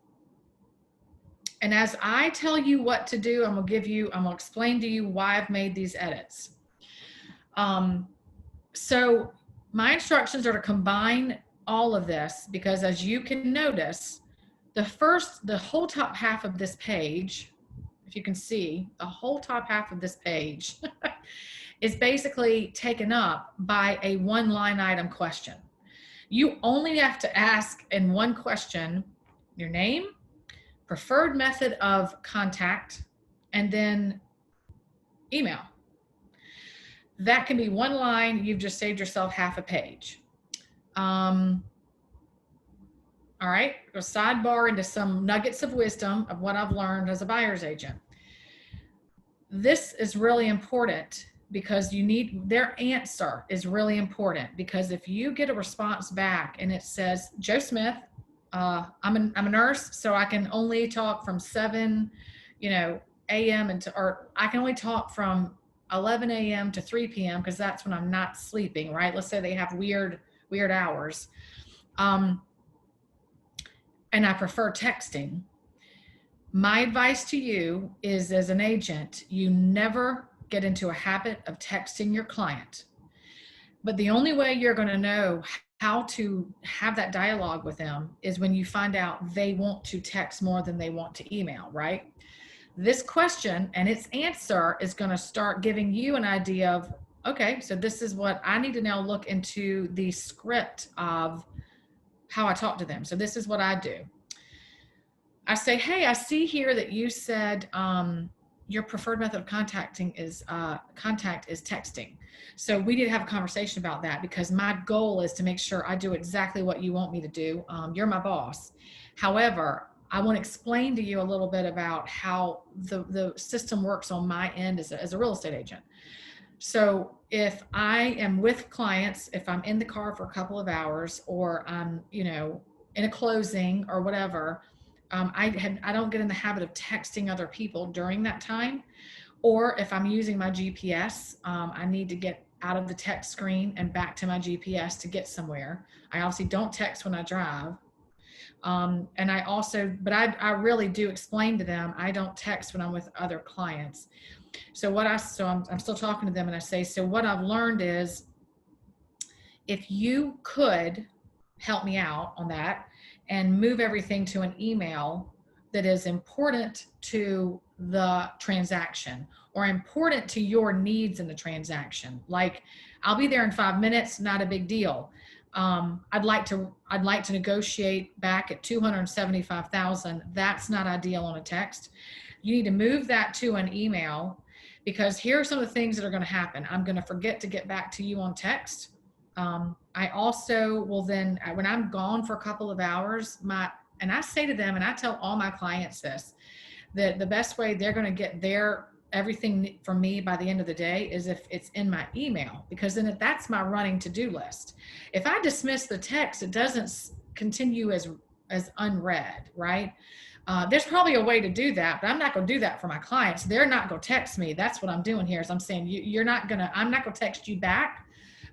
And as I tell you what to do, I'm gonna explain to you why I've made these edits. So my instructions are to combine all of this because as you can notice, the whole top half of this page, if you can see, the whole top half of this page is basically taken up by a one line item question. You only have to ask in one question your name, preferred method of contact, and then email. That can be one line. You've just saved yourself half a page. All right, go sidebar into some nuggets of wisdom of what I've learned as a buyer's agent. This is really important because their answer is really important because if you get a response back and it says, Joe Smith, I'm a nurse, so I can only talk from 7, a.m. or I can only talk from 11 a.m. to 3 p.m. because that's when I'm not sleeping, right? Let's say they have weird hours. And I prefer texting. My advice to you is, as an agent, you never get into a habit of texting your client. But the only way you're going to know how to have that dialogue with them is when you find out they want to text more than they want to email, right? This question and its answer is going to start giving you an idea of, okay, so this is what I need to now look into the script of how I talk to them. So this is what I do. I say, hey, I see here that you said your preferred method of contact is texting. So we need to have a conversation about that because my goal is to make sure I do exactly what you want me to do. You're my boss. However, I want to explain to you a little bit about how the system works on my end as a real estate agent. So if I am with clients, if I'm in the car for a couple of hours or I'm, in a closing or whatever, I don't get in the habit of texting other people during that time. Or if I'm using my GPS, I need to get out of the text screen and back to my GPS to get somewhere. I obviously don't text when I drive. And I really do explain to them, I don't text when I'm with other clients. So I'm still talking to them and I say, so what I've learned is if you could help me out on that and move everything to an email that is important to the transaction or important to your needs in the transaction. Like I'll be there in 5 minutes, not a big deal. I'd like to negotiate back at 275,000. That's not ideal on a text. You need to move that to an email because here are some of the things that are going to happen. I'm going to forget to get back to you on text. I also will then, when I'm gone for a couple of hours, and I say to them, and I tell all my clients this, that the best way they're going to get everything from me by the end of the day is if it's in my email, because then that's my running to-do list. If I dismiss the text, it doesn't continue as unread, right? There's probably a way to do that, but I'm not going to do that for my clients. They're not going to text me. That's what I'm doing here is I'm saying, I'm not going to text you back,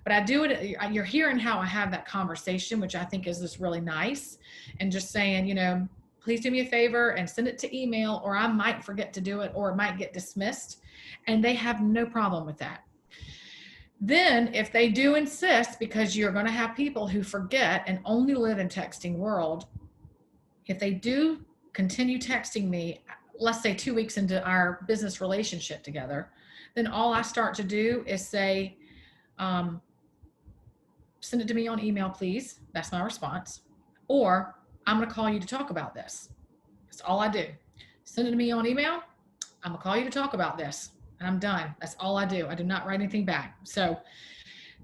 but I do it. You're hearing how I have that conversation, which I think is just really nice. And just saying, please do me a favor and send it to email, or I might forget to do it, or it might get dismissed. And they have no problem with that. Then if they do insist, because you're going to have people who forget and only live in texting world, if they do continue texting me, let's say 2 weeks into our business relationship together, then all I start to do is say, send it to me on email, please. That's my response. Or I'm going to call you to talk about this. That's all I do. Send it to me on email. I'm going to call you to talk about this. And I'm done. That's all I do. I do not write anything back. So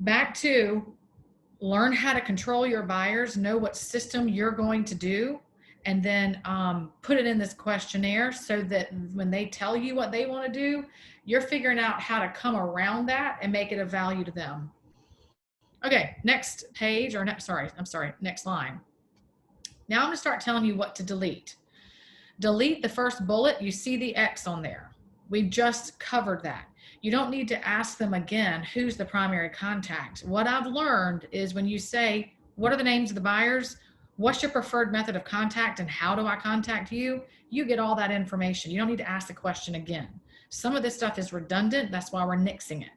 back to learn how to control your buyers, know what system you're going to do, and then put it in this questionnaire so that when they tell you what they want to do, you're figuring out how to come around that and make it of value to them. Okay, next page, or next line. Now I'm going to start telling you what to delete. Delete the first bullet. You see the X on there. We've just covered that. You don't need to ask them again, who's the primary contact. What I've learned is when you say, what are the names of the buyers? What's your preferred method of contact and how do I contact you? You get all that information. You don't need to ask the question again. Some of this stuff is redundant. That's why we're nixing it.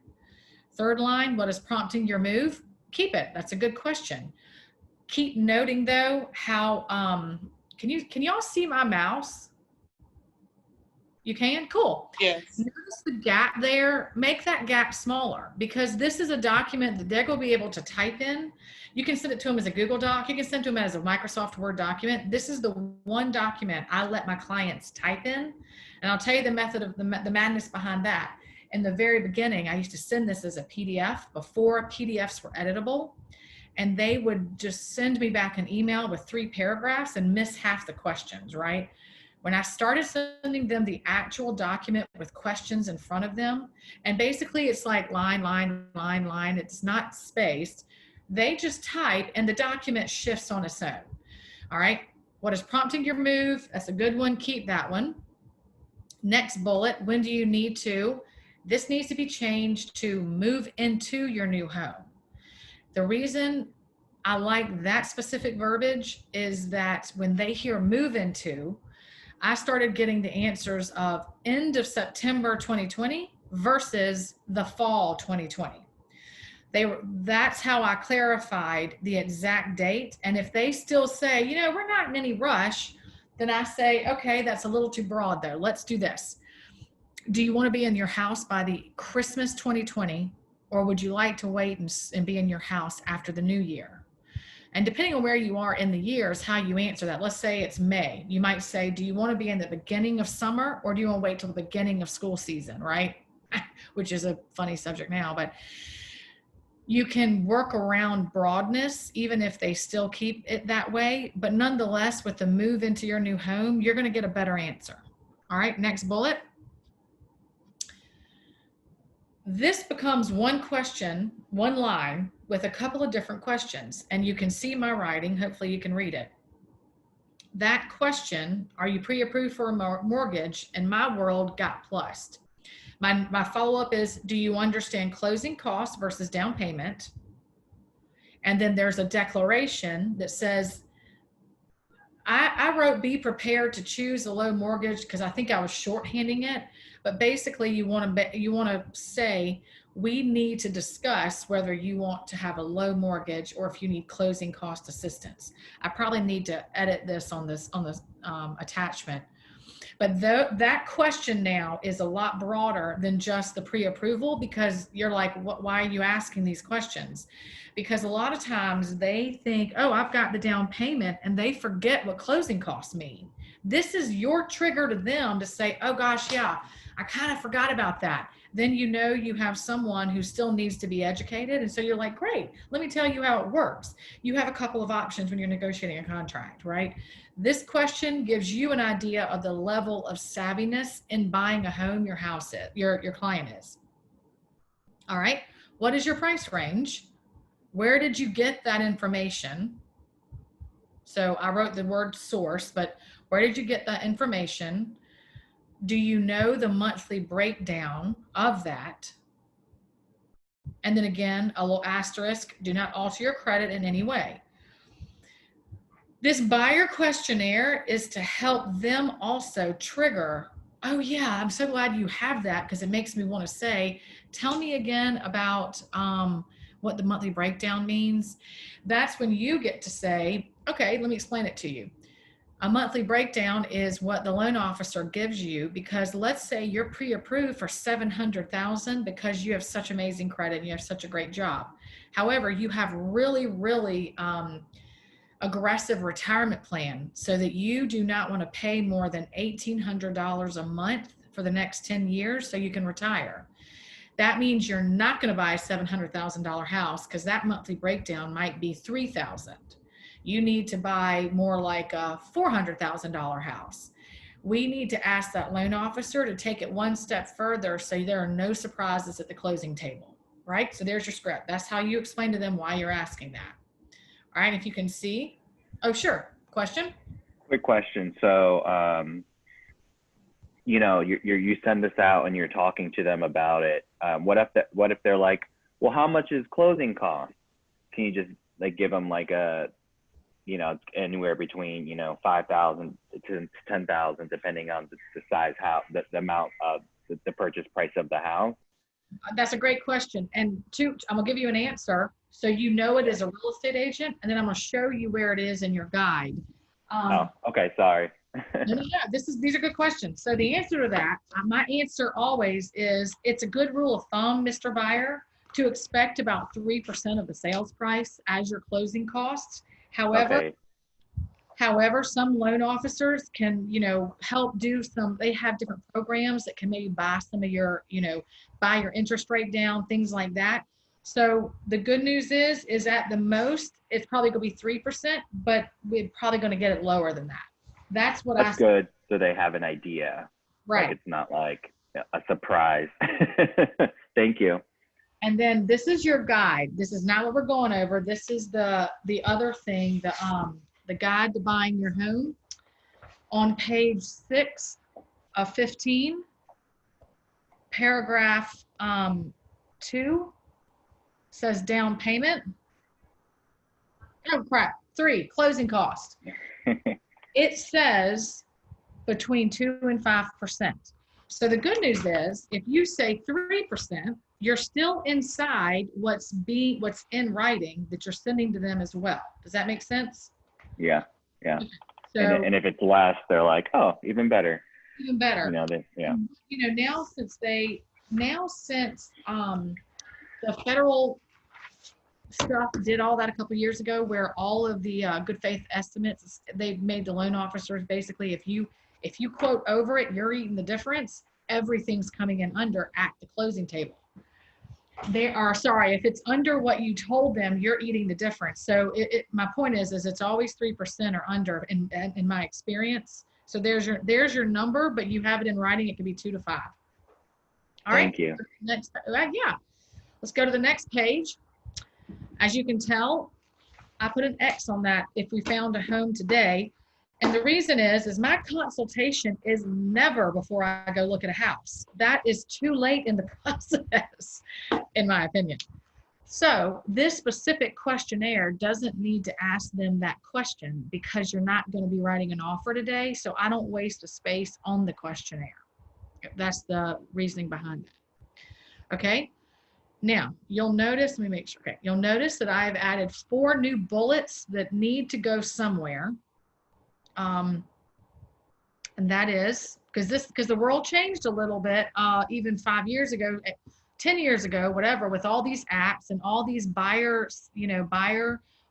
Third line, what is prompting your move? Keep it. That's a good question. Keep noting though how, can y'all see my mouse? You can? Cool. Yes. Notice the gap there. Make that gap smaller because this is a document that they're going to be able to type in. You can send it to them as a Google Doc. You can send it to them as a Microsoft Word document. This is the one document I let my clients type in. And I'll tell you the method of the madness behind that. In the very beginning, I used to send this as a PDF before PDFs were editable. And they would just send me back an email with 3 paragraphs and miss half the questions, right? When I started sending them the actual document with questions in front of them, and basically it's like line, line, line, line, it's not spaced. They just type and the document shifts on its own. All right. What is prompting your move? That's a good one. Keep that one. Next bullet, when do you need to? This needs to be changed to move into your new home. The reason I like that specific verbiage is that when they hear move into, I started getting the answers of end of September 2020 versus the fall 2020. That's how I clarified the exact date. And if they still say, you know, we're not in any rush, then I say, okay, that's a little too broad though. Let's do this. Do you want to be in your house by the Christmas 2020, or would you like to wait and be in your house after the new year? And depending on where you are in the years, how you answer that. Let's say it's May. You might say, do you want to be in the beginning of summer or do you want to wait till the beginning of school season, right? Which is a funny subject now, but you can work around broadness, even if they still keep it that way. But nonetheless, with the move into your new home, you're going to get a better answer. All right, next bullet. This becomes one question, one line with a couple of different questions, and you can see my writing. Hopefully you can read it. That question, are you pre-approved for a mortgage? In my world got plussed. My follow-up is, do you understand closing costs versus down payment? And then there's a declaration that says, I wrote, be prepared to choose a low mortgage because I think I was shorthanding it. But basically you want to say, we need to discuss whether you want to have a low mortgage or if you need closing cost assistance. I probably need to edit this on this attachment. But that question now is a lot broader than just the pre-approval, because you're like, why are you asking these questions? Because a lot of times they think, oh, I've got the down payment, and they forget what closing costs mean. This is your trigger to them to say, oh gosh, yeah, I kind of forgot about that. Then you know you have someone who still needs to be educated. And so you're like, great, let me tell you how it works. You have a couple of options when you're negotiating a contract, right? This question gives you an idea of the level of savviness in buying a home your client is. All right, what is your price range? Where did you get that information? So I wrote the word source, but where did you get that information? Do you know the monthly breakdown of that? And then again, a little asterisk, do not alter your credit in any way. This buyer questionnaire is to help them also trigger, oh yeah, I'm so glad you have that, because it makes me want to say, tell me again about what the monthly breakdown means. That's when you get to say, okay, let me explain it to you. A monthly breakdown is what the loan officer gives you, because let's say you're pre-approved for $700,000 because you have such amazing credit and you have such a great job. However, you have really aggressive retirement plan so that you do not want to pay more than $1,800 a month for the next 10 years so you can retire. That means you're not going to buy a $700,000 house, because that monthly breakdown might be $3,000. You need to buy more like a $400,000 house. We need to ask that loan officer to take it one step further so there are no surprises at the closing table, right? So there's your script. That's how you explain to them why you're asking that. All right, if you can see. Oh, sure. Question? Quick question. So, you know, you send this out and you're talking to them about it. What if they're like, well, how much is closing cost? Can you just like give them like a, you know, anywhere between, you know, 5,000 to 10,000, depending on the size, the amount of the purchase price of the house? That's a great question. And I'm gonna give you an answer so you know it as a real estate agent, and then I'm gonna show you where it is in your guide. Oh, okay, sorry. No, these are good questions. So the answer to that, my answer always is, it's a good rule of thumb, Mr. Buyer, to expect about 3% of the sales price as your closing costs. Okay. However, some loan officers can, you know, help do they have different programs that can maybe buy some of your, you know, buy your interest rate down, things like that. So the good news is at the most, it's probably gonna be 3%, but we're probably gonna get it lower than that. That's what That's good, so they have an idea. Right. Like, it's not like a surprise. Thank you. And then this is your guide. This is not what we're going over. This is the other thing, the guide to buying your home. On page 6 of 15, paragraph 2 says down payment. Oh crap, 3, closing cost. It says between 2 and 5%. So the good news is, if you say 3%, you're still inside what's in writing that you're sending to them as well. Does that make sense? Yeah, yeah. So, and if it's less, they're like, oh, even better. Even better. You know, yeah. You know, now since the federal stuff did all that a couple years ago, where all of the good faith estimates, they've made the loan officers basically, if you quote over it, you're eating the difference. Everything's coming in under at the closing table. If it's under what you told them, you're eating the difference. So my point is it's always 3% or under in my experience. So there's your number, but you have it in writing. It could be 2 to 5. All right. Thank you. Next, yeah. Let's go to the next page. As you can tell, I put an X on that if we found a home today. And the reason is my consultation is never before I go look at a house. That is too late in the process, in my opinion. So this specific questionnaire doesn't need to ask them that question because you're not going to be writing an offer today. So I don't waste a space on the questionnaire. That's the reasoning behind that. Okay. Now you'll notice, let me make sure. Okay. You'll notice that I've added 4 new bullets that need to go somewhere. And that is because the world changed a little bit, even 5 years ago, 10 years ago, whatever, with all these apps and all these buyer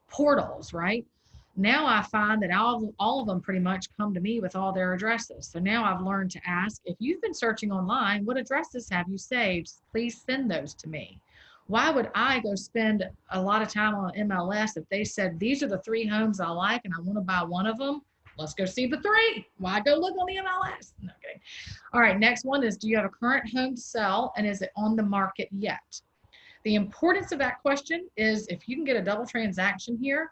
portals, right? Now I find that all of them pretty much come to me with all their addresses. So now I've learned to ask, if you've been searching online, what addresses have you saved? Please send those to me. Why would I go spend a lot of time on MLS if they said, these are the 3 homes I like and I want to buy one of them? Let's go see the 3. Why go look on the MLS? No, okay. All right, next one is, do you have a current home to sell and is it on the market yet? The importance of that question is, if you can get a double transaction here,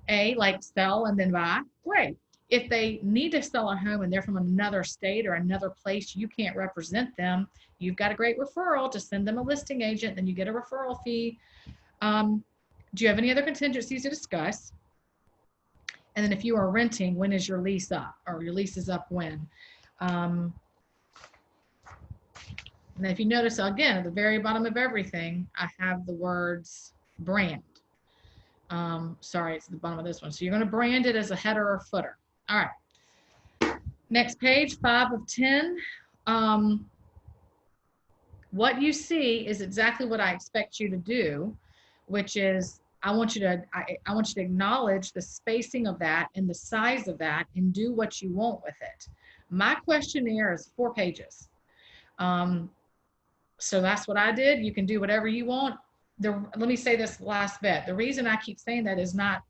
like sell and then buy, great. If they need to sell a home and they're from another state or another place, you can't represent them, you've got a great referral to send them a listing agent, then you get a referral fee. Do you have any other contingencies to discuss? And then if you are renting, when is your lease up, or your lease is up when? And if you notice, again, at the very bottom of everything, I have the words brand. Sorry, it's the bottom of this one. So you're going to brand it as a header or footer. All right. Next page, 5 of 10. What you see is exactly what I expect you to do, which is I want you to acknowledge the spacing of that and the size of that and do what you want with it. My questionnaire is 4 pages. So that's what I did. You can do whatever you want. Let me say this last bit. The reason I keep saying that is not,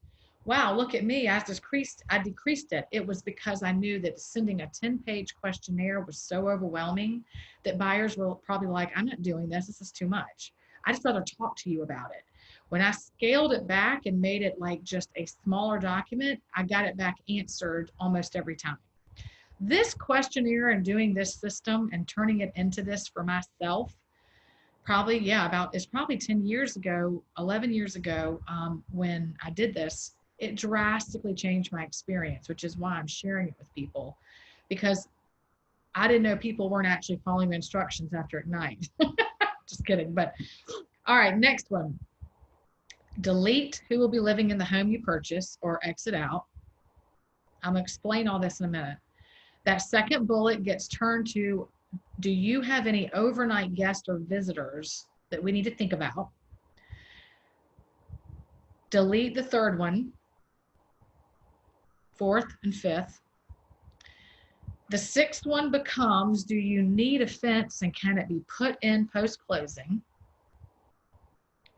wow, look at me, I decreased it. It was because I knew that sending a 10-page questionnaire was so overwhelming that buyers were probably like, I'm not doing this. This is too much. I'd just rather talk to you about it. When I scaled it back and made it like just a smaller document, I got it back answered almost every time. This questionnaire and doing this system and turning it into this for myself, it's probably 10 years ago, 11 years ago, when I did this. it drastically changed my experience, which is why I'm sharing it with people, because I didn't know people weren't actually following the instructions after at night. Just kidding. But all right, next one. Delete who will be living in the home you purchase or exit out. I'm going to explain all this in a minute. That second bullet gets turned to, do you have any overnight guests or visitors that we need to think about? Delete the third one, fourth and fifth. The sixth one becomes, do you need a fence and can it be put in post-closing?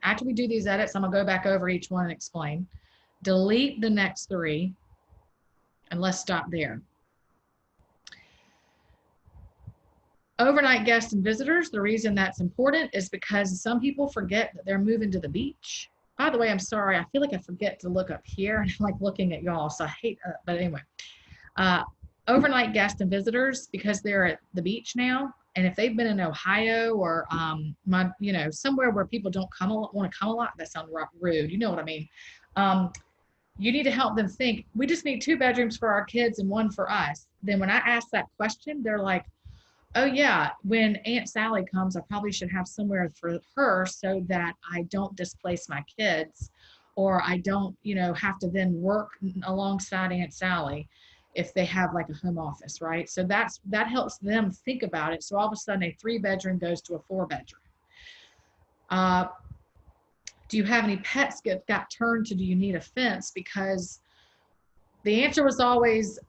After we do these edits, I'm gonna go back over each one and explain. Delete the next three, and let's stop there. Overnight guests and visitors, the reason that's important is because some people forget that they're moving to the beach. By the way, I'm sorry, I feel like I forget to look up here, and I'm like looking at y'all, so I hate, but anyway. Overnight guests and visitors, because they're at the beach now, and if they've been in Ohio or somewhere where people don't want to come a lot, that sounds rude, you know what I mean. You need to help them think, we just need 2 bedrooms for our kids and 1 for us. Then when I ask that question, they're like, oh yeah, when Aunt Sally comes, I probably should have somewhere for her so that I don't displace my kids, or I don't, have to then work alongside Aunt Sally if they have like a home office, right? So that helps them think about it. So all of a sudden a 3-bedroom goes to a 4-bedroom. Do you have any pets got turned to, do you need a fence? Because the answer was always,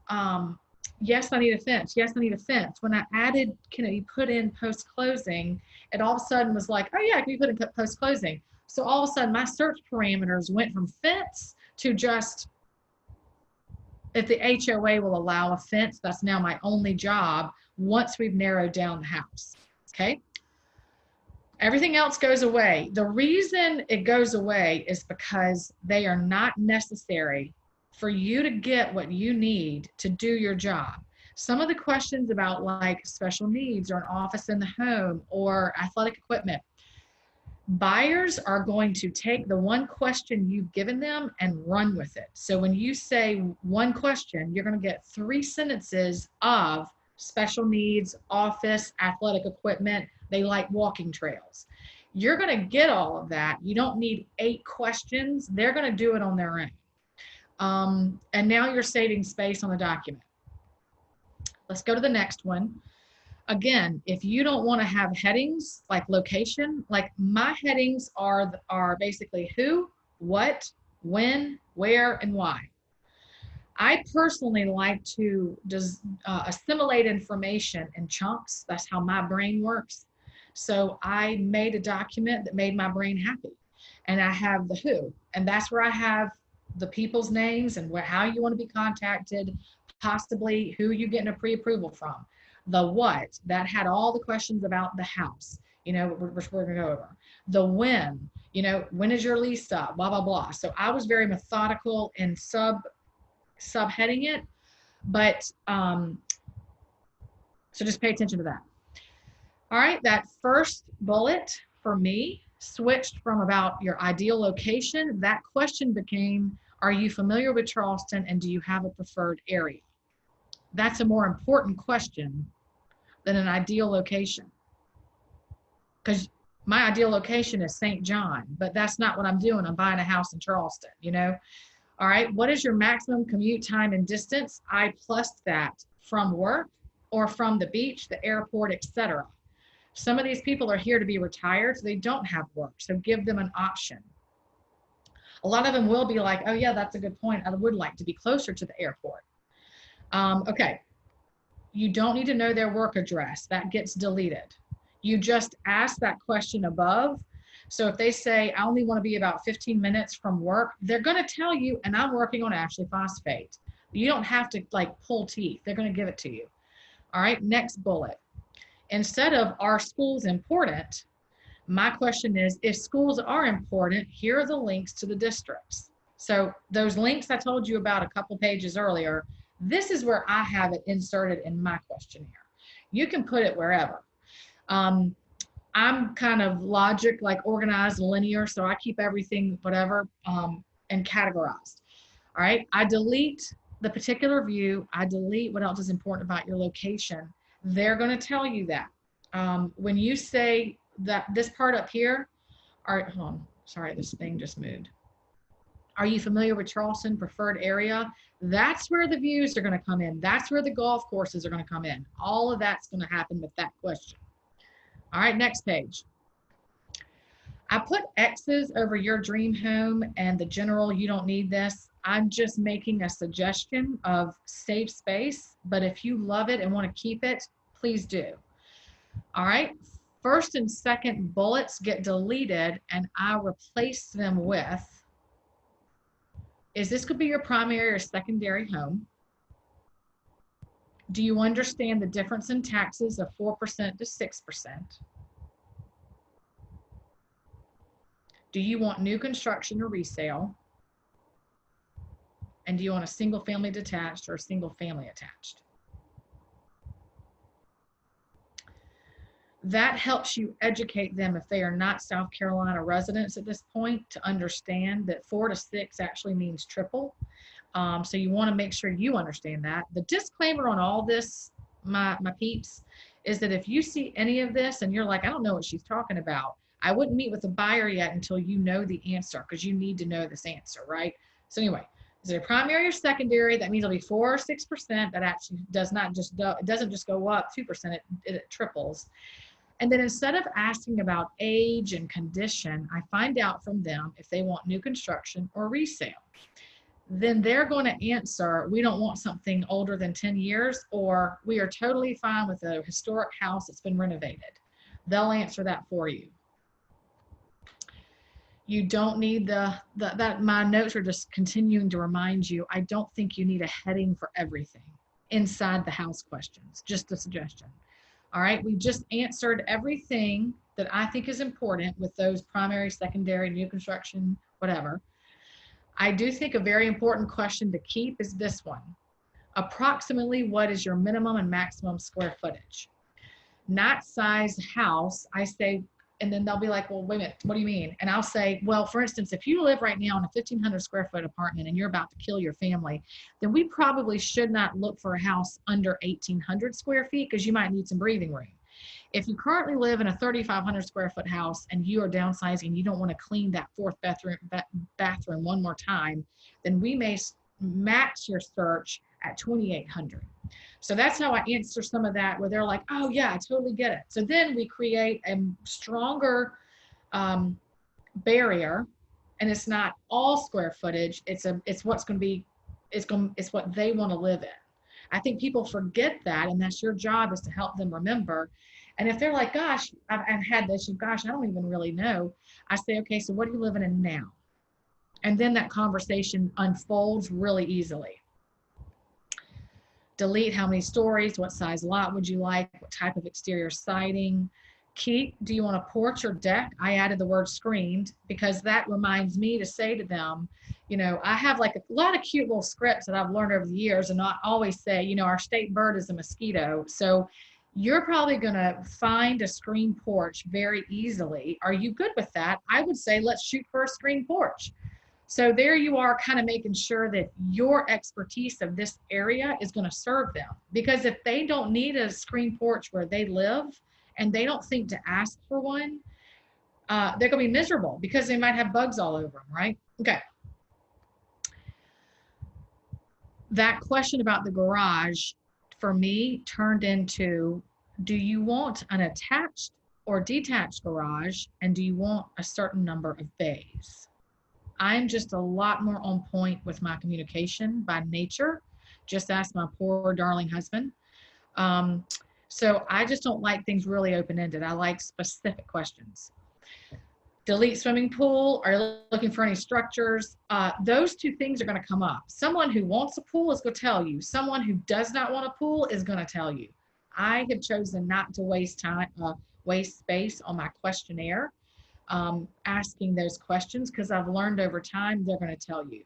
yes, I need a fence. Yes, I need a fence. When I added, can it be put in post-closing, it all of a sudden was like, oh yeah, it can be put in post-closing. So all of a sudden my search parameters went from fence to just, if the HOA will allow a fence, that's now my only job once we've narrowed down the house, okay? Everything else goes away. The reason it goes away is because they are not necessary for you to get what you need to do your job. Some of the questions about like special needs or an office in the home or athletic equipment, buyers are going to take the one question you've given them and run with it. So when you say one question, you're going to get 3 sentences of special needs, office, athletic equipment. They like walking trails. You're going to get all of that. You don't need 8 questions. They're going to do it on their own. And now you're saving space on the document. Let's go to the next one. Again, if you don't want to have headings like location, like my headings are basically who, what, when, where, and why. I personally like to just assimilate information in chunks. That's how my brain works. So I made a document that made my brain happy. And I have the who, and that's where I have the people's names and how you want to be contacted, possibly who you're getting a pre-approval from. The what, that had all the questions about the house, which we're gonna go over. The when, when is your lease up, blah, blah, blah. So I was very methodical in subheading it, but so just pay attention to that. All right, that first bullet for me switched from about your ideal location. That question became, are you familiar with Charleston and do you have a preferred area? That's a more important question than an ideal location. Because my ideal location is St. John, but that's not what I'm doing. I'm buying a house in Charleston, All right, what is your maximum commute time and distance? I plussed that from work or from the beach, the airport, etc. Some of these people are here to be retired, so they don't have work, so give them an option. A lot of them will be like, oh yeah, that's a good point. I would like to be closer to the airport. Okay, you don't need to know their work address. That gets deleted. You just ask that question above. So if they say, I only want to be about 15 minutes from work, they're going to tell you, and I'm working on Ashley phosphate. You don't have to like pull teeth. They're going to give it to you. All right, next bullet. Instead of are schools important, my question is, if schools are important, here are the links to the districts. So those links I told you about a couple pages earlier, this is where I have it inserted in my questionnaire. You can put it wherever. I'm kind of logic, like organized, linear, so I keep everything, whatever, and categorized. All right, I delete the particular view. I delete what else is important about your location. They're going to tell you that. When you say that this part up here, all right, hold on. Sorry, this thing just moved. Are you familiar with Charleston preferred area? That's where the views are going to come in. That's where the golf courses are going to come in. All of that's going to happen with that question. All right, next page. I put X's over your dream home and the general, you don't need this. I'm just making a suggestion of safe space, but if you love it and want to keep it, please do. All right, first and second bullets get deleted and I replace them with, this could be your primary or secondary home. Do you understand the difference in taxes of 4% to 6%? Do you want new construction or resale? And do you want a single family detached or a single family attached? That helps you educate them if they are not South Carolina residents at this point to understand that 4 to 6 actually means triple. So you want to make sure you understand that. The disclaimer on all this, my peeps, is that if you see any of this and you're like, I don't know what she's talking about, I wouldn't meet with the buyer yet until you know the answer, because you need to know this answer, right? So anyway, is it a primary or secondary? That means it'll be 4 or 6%. That actually does not just, it doesn't just go up 2%, it triples. And then instead of asking about age and condition, I find out from them if they want new construction or resale. Then they're going to answer, we don't want something older than 10 years, or we are totally fine with a historic house that's been renovated. They'll answer that for you. You don't need that my notes are just continuing to remind you, I don't think you need a heading for everything inside the house questions, just a suggestion. All right, we just answered everything that I think is important with those primary, secondary, new construction, whatever. I do think a very important question to keep is this one. Approximately what is your minimum and maximum square footage? Not size house, I say, and then they'll be like, well, wait a minute, what do you mean? And I'll say, well, for instance, if you live right now in a 1,500 square foot apartment and you're about to kill your family, then we probably should not look for a house under 1,800 square feet because you might need some breathing room. If you currently live in a 3,500 square foot house and you are downsizing and you don't want to clean that fourth bathroom one more time, then we may max your search at 2,800. So that's how I answer some of that, where they're like, oh yeah, I totally get it. So then we create a stronger barrier, and it's not all square footage. It's what's going to be, it's what they want to live in. I think people forget that, and that's your job, is to help them remember. And if they're like, gosh, I've had this, gosh, I don't even really know. I say, okay, so what are you living in now? And then that conversation unfolds really easily. Delete how many stories, what size lot would you like, what type of exterior siding. Keep, do you want a porch or deck? I added the word screened because that reminds me to say to them, you know, I have like a lot of cute little scripts that I've learned over the years, and I always say, you know, our state bird is a mosquito. So you're probably going to find a screen porch very easily. Are you good with that? I would say, let's shoot for a screen porch. So there you are, kind of making sure that your expertise of this area is going to serve them. Because if they don't need a screen porch where they live and they don't think to ask for one, they're going to be miserable because they might have bugs all over them, right? Okay. That question about the garage for me turned into, do you want an attached or detached garage? And do you want a certain number of bays? I'm just a lot more on point with my communication by nature. Just ask my poor darling husband. So I just don't like things really open-ended. I like specific questions. Delete swimming pool. Are you looking for any structures? Those two things are going to come up. Someone who wants a pool is going to tell you. Someone who does not want a pool is going to tell you. I have chosen not to waste time, waste space on my questionnaire. Asking those questions, because I've learned over time they're going to tell you.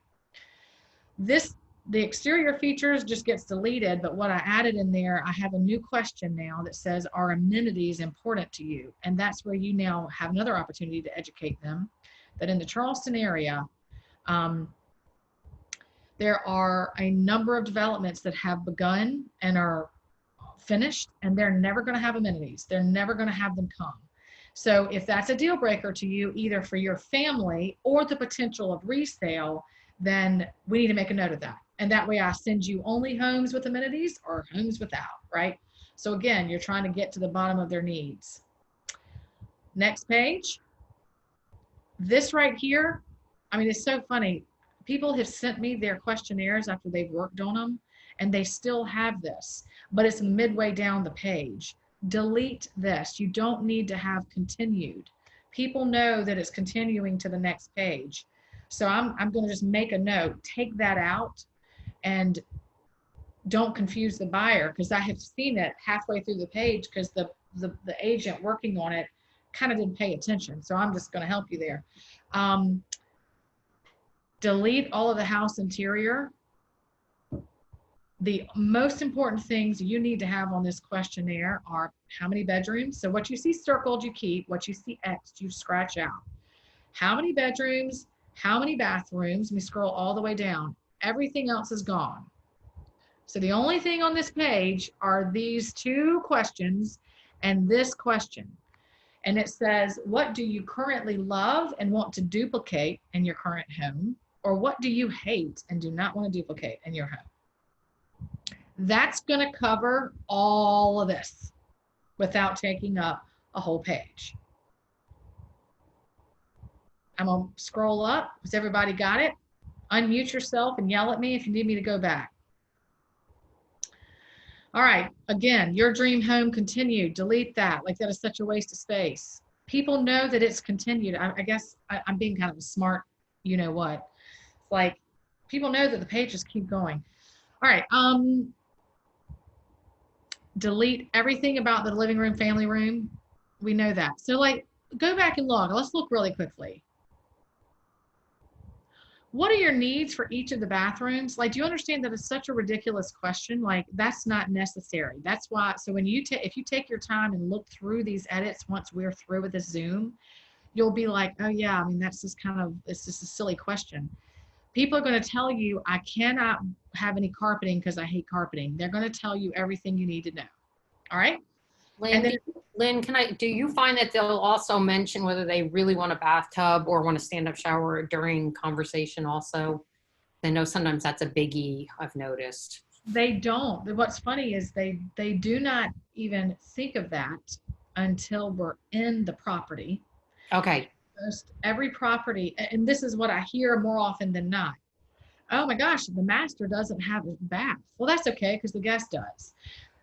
The exterior features just gets deleted, but what I added in there, I have a new question now that says, are amenities important to you? And that's where you now have another opportunity to educate them that in the Charleston area, There are a number of developments that have begun and are finished, and they're never going to have amenities. They're never going to have them come. So if that's a deal breaker to you, either for your family or the potential of resale, then we need to make a note of that. And that way I send you only homes with amenities or homes without, right? So again, you're trying to get to the bottom of their needs. Next page. This right here, I mean, it's so funny. People have sent me their questionnaires after they've worked on them, and they still have this, but it's midway down the page. Delete this. You don't need to have continued. People know that it's continuing to the next page. So I'm going to just make a note, take that out, and don't confuse the buyer, because I have seen it halfway through the page because the agent working on it kind of didn't pay attention. So I'm just going to help you there. Delete all of the house interior. The most important things you need to have on this questionnaire are how many bedrooms. So what you see circled, you keep. What you see X'd, you scratch out. How many bedrooms, how many bathrooms. Let me scroll all the way down. Everything else is gone. So the only thing on this page are these two questions and this question. And it says, what do you currently love and want to duplicate in your current home? Or what do you hate and do not want to duplicate in your home? That's going to cover all of this without taking up a whole page. I'm going to scroll up. Has everybody got it? Unmute yourself and yell at me if you need me to go back. All right, again, your dream home continued. Delete that. Like, that is such a waste of space. People know that it's continued. I guess I'm being kind of a smart, you know what. It's like, people know that the pages keep going. All right, delete everything about the living room, family room. We know that. So like, go back and log. Let's look really quickly. What are your needs for each of the bathrooms? Like, do you understand that it's such a ridiculous question? Like, that's not necessary. That's why, so when you if you take your time and look through these edits, once we're through with this Zoom, you'll be like, oh yeah, I mean, that's just kind of, it's just a silly question. People are going to tell you, I cannot have any carpeting because I hate carpeting. They're going to tell you everything you need to know. All right. Lynn, do you find that they'll also mention whether they really want a bathtub or want a stand-up shower during conversation also? I know sometimes that's a biggie, I've noticed. They don't. What's funny is they do not even think of that until we're in the property. Okay. Most every property, and this is what I hear more often than not. Oh my gosh, the master doesn't have a bath. Well, that's okay because the guest does.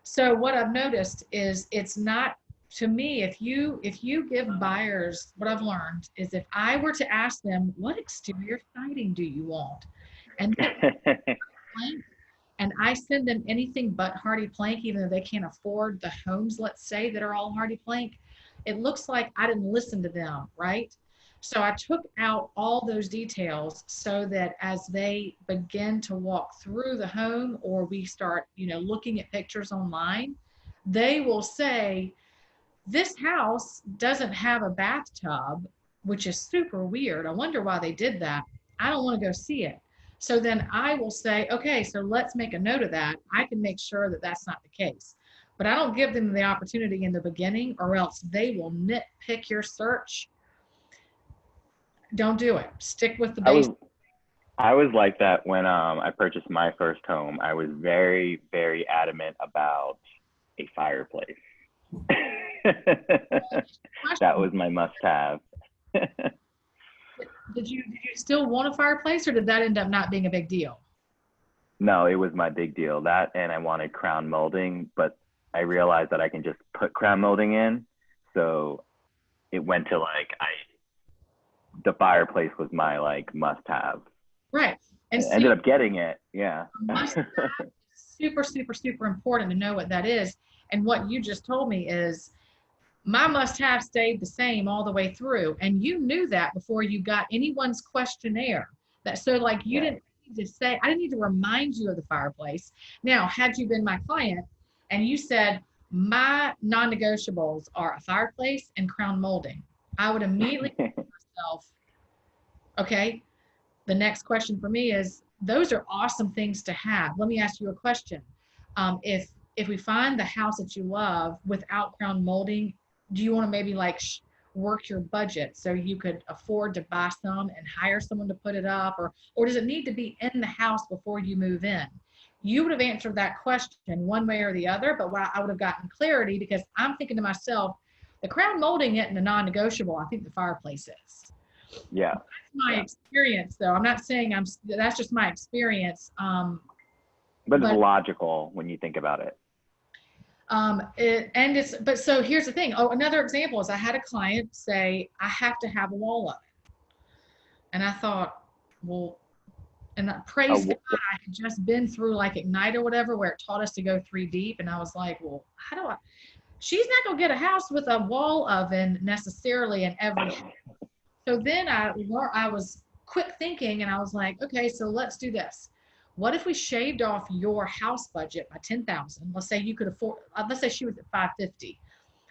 So what I've noticed is it's not, to me, if you give buyers, what I've learned is if I were to ask them, what exterior siding do you want? And and I send them anything but hardy plank, even though they can't afford the homes, let's say, that are all hardy plank, it looks like I didn't listen to them, right? So I took out all those details so that as they begin to walk through the home, or we start, looking at pictures online, they will say, this house doesn't have a bathtub, which is super weird. I wonder why they did that. I don't want to go see it. So then I will say, okay, so let's make a note of that. I can make sure that that's not the case. But I don't give them the opportunity in the beginning, or else they will nitpick your search. Don't do it. Stick with the basics. I was like that when I purchased my first home. I was very, very adamant about a fireplace. That was my must-have. Did you still want a fireplace, or did that end up not being a big deal? No, it was my big deal. That, and I wanted crown molding, but I realized that I can just put crown molding in. So it went to the fireplace was my must-have. Right. And I ended up getting it. Yeah. Must-have is super, super, super important to know what that is. And what you just told me is my must-have stayed the same all the way through. And you knew that before you got anyone's questionnaire. You didn't need to say, I didn't need to remind you of the fireplace. Now, had you been my client and you said, my non-negotiables are a fireplace and crown molding, I would immediately myself, okay, the next question for me is, those are awesome things to have. Let me ask you a question. If we find the house that you love without crown molding, do you want to maybe like work your budget so you could afford to buy some and hire someone to put it up, or does it need to be in the house before you move in? You would have answered that question one way or the other, but I would have gotten clarity, because I'm thinking to myself, the crown molding isn't a non-negotiable. I think the fireplace is. Yeah. That's my experience, though. I'm not saying that's just my experience. But it's logical when you think about it. But so here's the thing. Oh, another example is I had a client say, I have to have a wall oven. And I thought, well, and praise God, I had just been through like Ignite or whatever, where it taught us to go 3 deep. And I was like, well, she's not gonna get a house with a wall oven necessarily in every house. So then I was quick thinking, and I was like, okay, so let's do this. What if we shaved off your house budget by $10,000? Let's say you could afford, let's say she was at 550.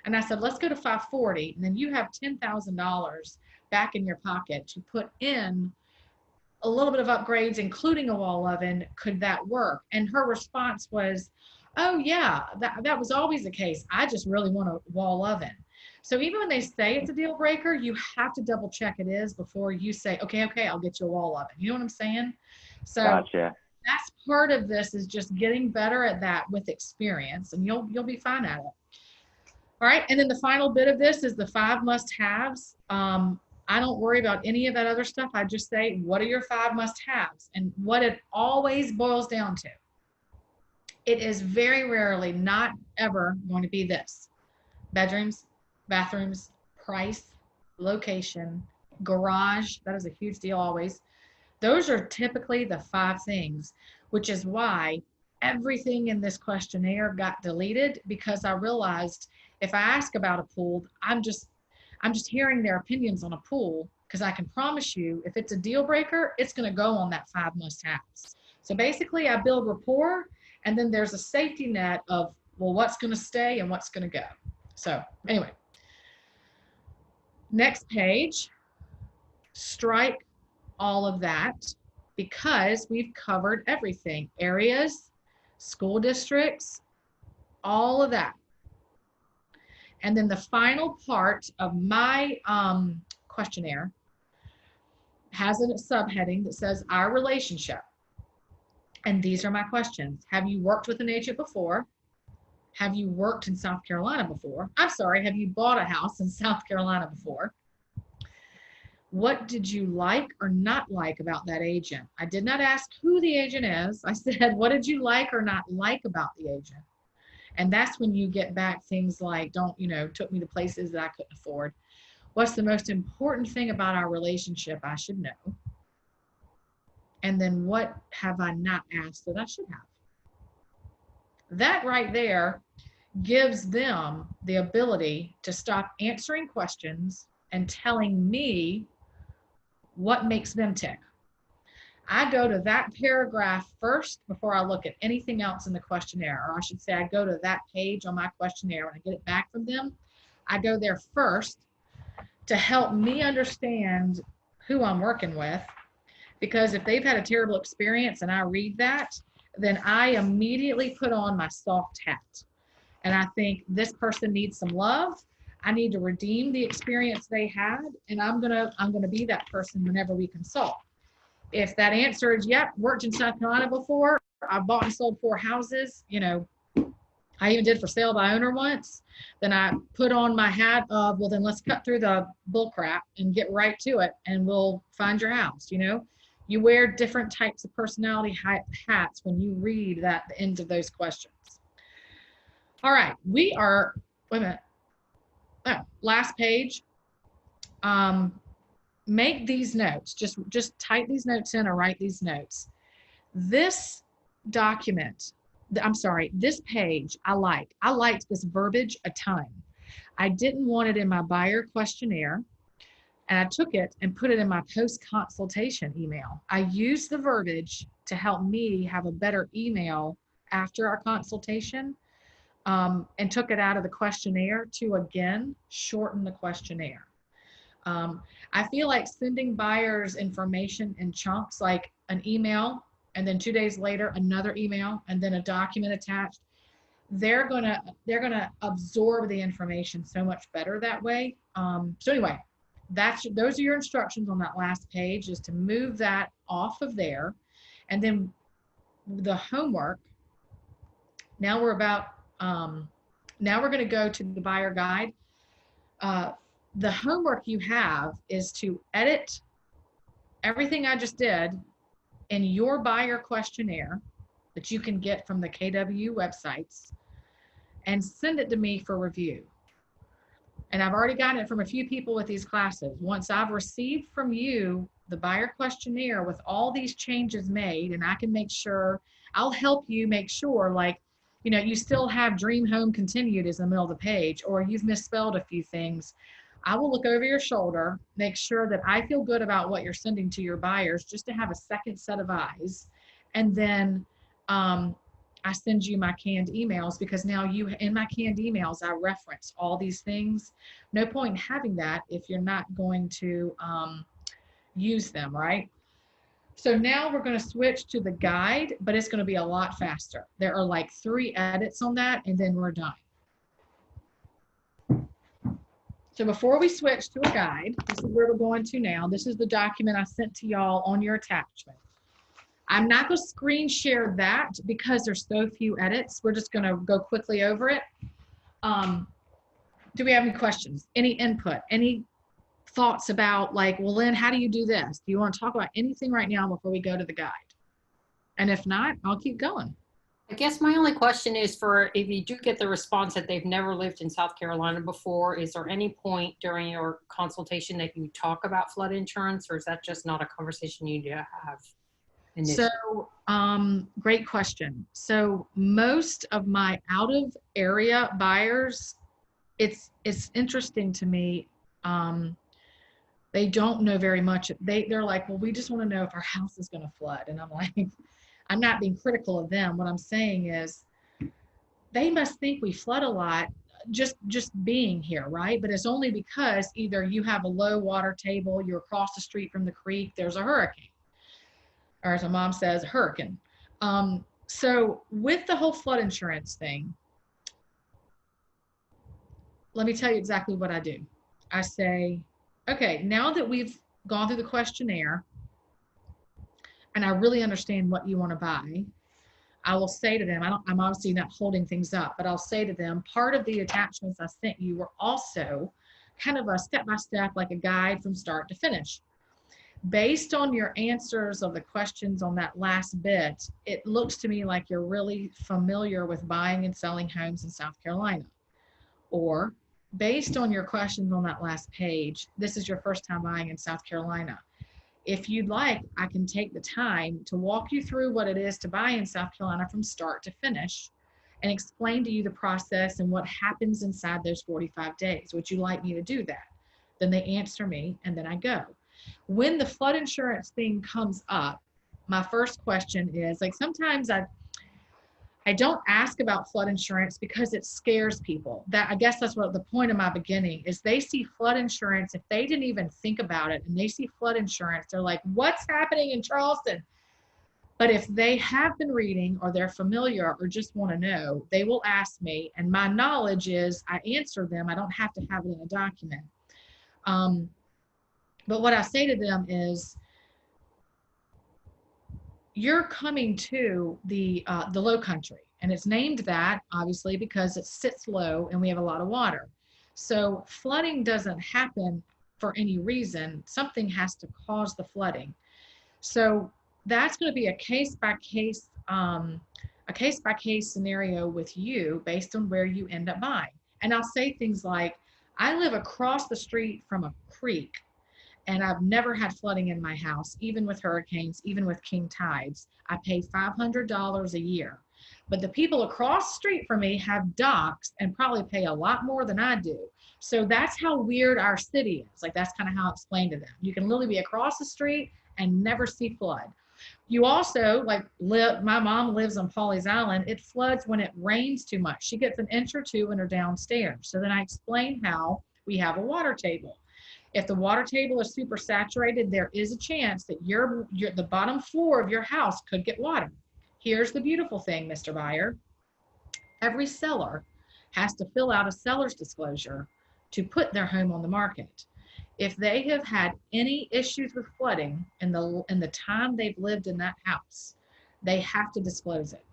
And I said, let's go to 540. And then you have $10,000 back in your pocket to put in a little bit of upgrades, including a wall oven. Could that work? And her response was, oh yeah, that was always the case. I just really want a wall oven. So even when they say it's a deal breaker, you have to double check it is before you say, okay, I'll get you a wall oven. You know what I'm saying? So gotcha. That's part of this, is just getting better at that with experience, and you'll be fine at it. All right, and then the final bit of this is the 5 must-haves. I don't worry about any of that other stuff. I just say, what are your 5 must-haves? And what it always boils down to, it is very rarely, not ever, going to be this: bedrooms, bathrooms, price, location, garage. That is a huge deal always. Those are typically the 5 things, which is why everything in this questionnaire got deleted, because I realized if I ask about a pool, I'm just hearing their opinions on a pool, because I can promise you, if it's a deal breaker, it's going to go on that 5 must-haves. So basically, I build rapport, and then there's a safety net of, well, what's going to stay and what's going to go. So anyway, next page, strike all of that, because we've covered everything: areas, school districts, all of that. And then the final part of my questionnaire has a subheading that says our relationship. And these are my questions. Have you worked with an agent before? Have you worked in South Carolina before? I'm sorry, have you bought a house in South Carolina before? What did you like or not like about that agent? I did not ask who the agent is. I said, what did you like or not like about the agent? And that's when you get back things like, took me to places that I couldn't afford. What's the most important thing about our relationship I should know? And then what have I not asked that I should have? That right there gives them the ability to stop answering questions and telling me what makes them tick. I go to that paragraph first before I look at anything else in the questionnaire, or I should say I go to that page on my questionnaire. When I get it back from them, I go there first to help me understand who I'm working with, because if they've had a terrible experience and I read that, then I immediately put on my soft hat. And I think this person needs some love. I need to redeem the experience they had, and I'm gonna be that person whenever we consult. If that answer is, yep, worked in South Carolina before, I bought and sold 4 houses, I even did for sale by owner once, then I put on my hat of, well, then let's cut through the bull crap and get right to it, and we'll find your house. You wear different types of personality hats when you read the end of those questions. All right, wait a minute. Oh, last page. Make these notes. Just type these notes in or write these notes. This document, this page, I liked this verbiage a ton. I didn't want it in my buyer questionnaire, and I took it and put it in my post-consultation email. I used the verbiage to help me have a better email after our consultation, and took it out of the questionnaire to, again, shorten the questionnaire. I feel like sending buyers information in chunks, like an email and then 2 days later, another email, and then a document attached. They're gonna absorb the information so much better that way. So anyway, those are your instructions on that last page, is to move that off of there. And then the homework, now we're going to go to the buyer guide. The homework you have is to edit everything I just did in your buyer questionnaire that you can get from the KW websites and send it to me for review. And I've already gotten it from a few people with these classes. Once I've received from you the buyer questionnaire with all these changes made, and I can make sure, I'll help you make sure, like, you know, you still have dream home continued as in the middle of the page, or you've misspelled a few things. I will look over your shoulder, make sure that I feel good about what you're sending to your buyers, just to have a second set of eyes. And then I send you my canned emails, because now in my canned emails, I reference all these things. No point in having that if you're not going to use them, right? So now we're going to switch to the guide, but it's going to be a lot faster. There are like 3 edits on that, and then we're done. So before we switch to a guide, this is where we're going to now. This is the document I sent to y'all on your attachment. I'm not going to screen share that because there's so few edits. We're just going to go quickly over it. Do we have any questions? Any input? Any thoughts about, like, well, Lynn, how do you do this? Do you want to talk about anything right now before we go to the guide? And if not, I'll keep going. I guess my only question is, for if you do get the response that they've never lived in South Carolina before, is there any point during your consultation that you talk about flood insurance, or is that just not a conversation you need to have initially? So, great question. So most of my out of area buyers, it's interesting to me. They don't know very much. They're like, well, we just want to know if our house is going to flood. And I'm like, I'm not being critical of them. What I'm saying is, they must think we flood a lot just being here, right? But it's only because either you have a low water table, you're across the street from the creek, there's a hurricane, or as my mom says, a hurricane. So with the whole flood insurance thing, let me tell you exactly what I do. I say, okay, now that we've gone through the questionnaire and I really understand what you want to buy, I will say to them, I'm obviously not holding things up, but I'll say to them, part of the attachments I sent you were also kind of a step-by-step, like a guide from start to finish. Based on your answers of the questions on that last bit, it looks to me like you're really familiar with buying and selling homes in South Carolina. Or based on your questions on that last page, this is your first time buying in South Carolina. If you'd like, I can take the time to walk you through what it is to buy in South Carolina from start to finish and explain to you the process and what happens inside those 45 days. Would you like me to do that? Then they answer me, and then I go. When the flood insurance thing comes up, my first question is, like, sometimes I don't ask about flood insurance because it scares people. That, I guess that's what the point of my beginning is. They see flood insurance, if they didn't even think about it, and they see flood insurance, they're like, what's happening in Charleston? But if they have been reading, or they're familiar, or just want to know, they will ask me, and my knowledge is I answer them. I don't have to have it in a document. But what I say to them is, you're coming to the low country, and it's named that obviously because it sits low and we have a lot of water. So flooding doesn't happen for any reason. Something has to cause the flooding. So that's going to be a case by case scenario with you based on where you end up buying. And I'll say things like, I live across the street from a creek, and I've never had flooding in my house, even with hurricanes, even with king tides. I pay $500 a year. But the people across the street from me have docks and probably pay a lot more than I do. So that's how weird our city is. Like, that's kind of how I explained to them. You can literally be across the street and never see flood. You also, like, my mom lives on Pawleys Island. It floods when it rains too much. She gets an inch or two in her downstairs. So then I explain how we have a water table. If the water table is super saturated, there is a chance that the bottom floor of your house could get water. Here's the beautiful thing, Mr. Buyer. Every seller has to fill out a seller's disclosure to put their home on the market. If they have had any issues with flooding in the time they've lived in that house, they have to disclose it.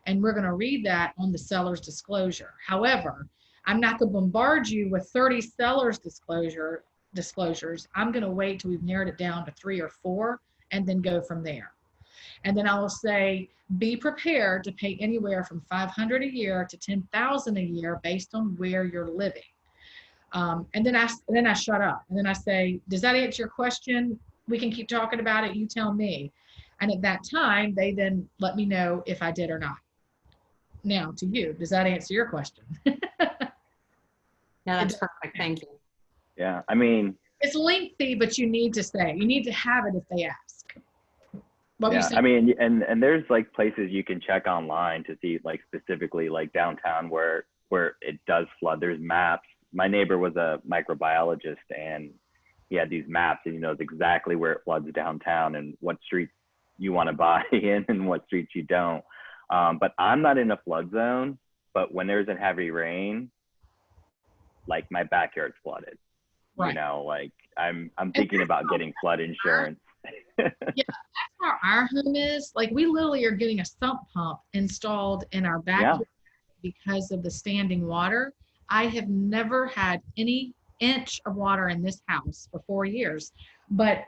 And we're going to read that on the seller's disclosure. However, I'm not going to bombard you with 30 seller's disclosures. I'm going to wait till we've narrowed it down to 3 or 4 and then go from there. And then I will say, be prepared to pay anywhere from $500 a year to $10,000 a year based on where you're living. And then I shut up. And then I say, does that answer your question? We can keep talking about it. You tell me. And at that time, they then let me know if I did or not. Now to you, does that answer your question? No, that's perfect. Thank you. Yeah, I mean, it's lengthy, but you need to have it if they ask. What were you yeah, saying? I mean, and there's like places you can check online to see like specifically like downtown where it does flood. There's maps. My neighbor was a microbiologist and he had these maps and he knows exactly where it floods downtown and what streets you want to buy in and what streets you don't. But I'm not in a flood zone, but when there's a heavy rain, like my backyard's flooded. Right. You know, like I'm thinking about getting flood insurance. Yeah, that's how our home is. Like we literally are getting a sump pump installed in our backyard because of the standing water. I have never had any inch of water in this house for 4 years, but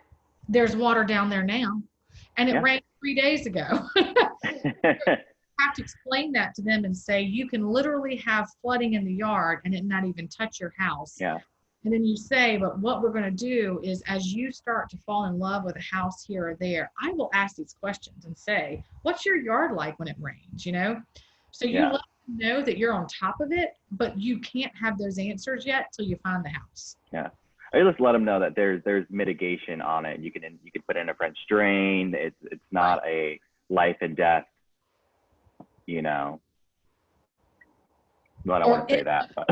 there's water down there now, and it rained 3 days ago. Have to explain that to them and say you can literally have flooding in the yard and it not even touch your house. Yeah. And then you say, but what we're going to do is as you start to fall in love with a house here or there, I will ask these questions and say, what's your yard like when it rains, you know? So you let them know that you're on top of it, but you can't have those answers yet till you find the house. Yeah. I just let them know that there's mitigation on it. You can put in a French drain. It's not a life and death, you know. Well, I don't want to say that, but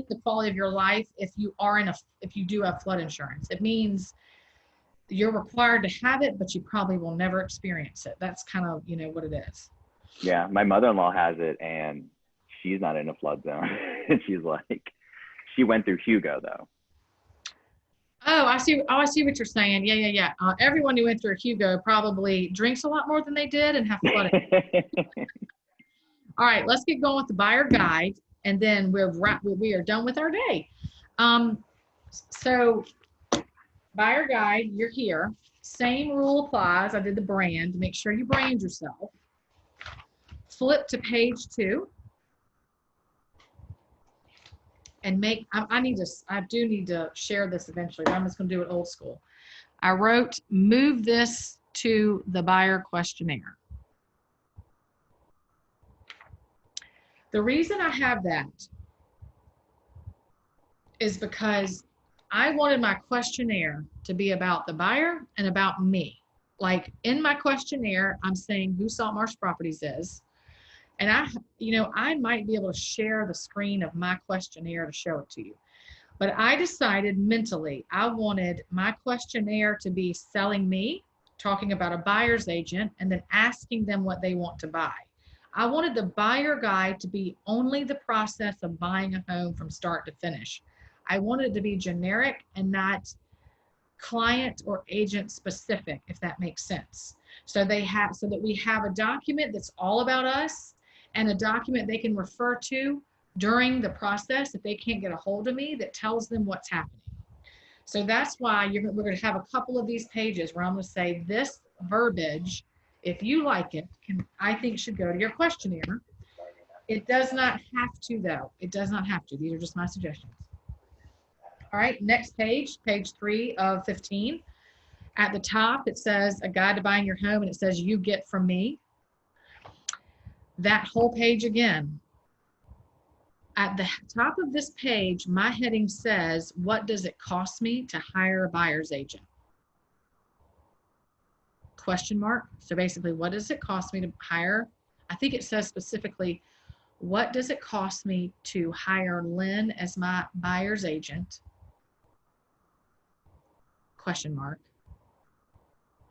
the quality of your life if you do have flood insurance. It means you're required to have it, but you probably will never experience it. That's kind of, you know, what it is. Yeah, my mother-in-law has it and she's not in a flood zone. She's like, she went through Hugo though. Oh, I see what you're saying. Yeah. Everyone who went through Hugo probably drinks a lot more than they did and have flooding. All right, let's get going with the buyer guide, and then we are done with our day. So buyer guide, you're here. Same rule applies. I did the brand. Make sure you brand yourself. Flip to page 2. And I do need to share this eventually, but I'm just going to do it old school. I wrote, move this to the buyer questionnaire. The reason I have that is because I wanted my questionnaire to be about the buyer and about me. Like in my questionnaire, I'm saying who Saltmarsh Properties is. And I might be able to share the screen of my questionnaire to show it to you. But I decided mentally, I wanted my questionnaire to be selling me, talking about a buyer's agent, and then asking them what they want to buy. I wanted the buyer guide to be only the process of buying a home from start to finish. I wanted it to be generic and not client or agent specific, if that makes sense. So that we have a document that's all about us and a document they can refer to during the process if they can't get a hold of me that tells them what's happening. So that's why we're going to have a couple of these pages where I'm going to say this verbiage, if you like it, I think should go to your questionnaire. It does not have to though. It does not have to. These are just my suggestions. All right, next page, page 3 of 15. At the top, it says a guide to buying your home and it says you get from me. That whole page again. At the top of this page, my heading says, what does it cost me to hire a buyer's agent? Question mark. So basically, what does it cost me to hire? I think it says specifically, What does it cost me to hire Lynn as my buyer's agent? Question mark.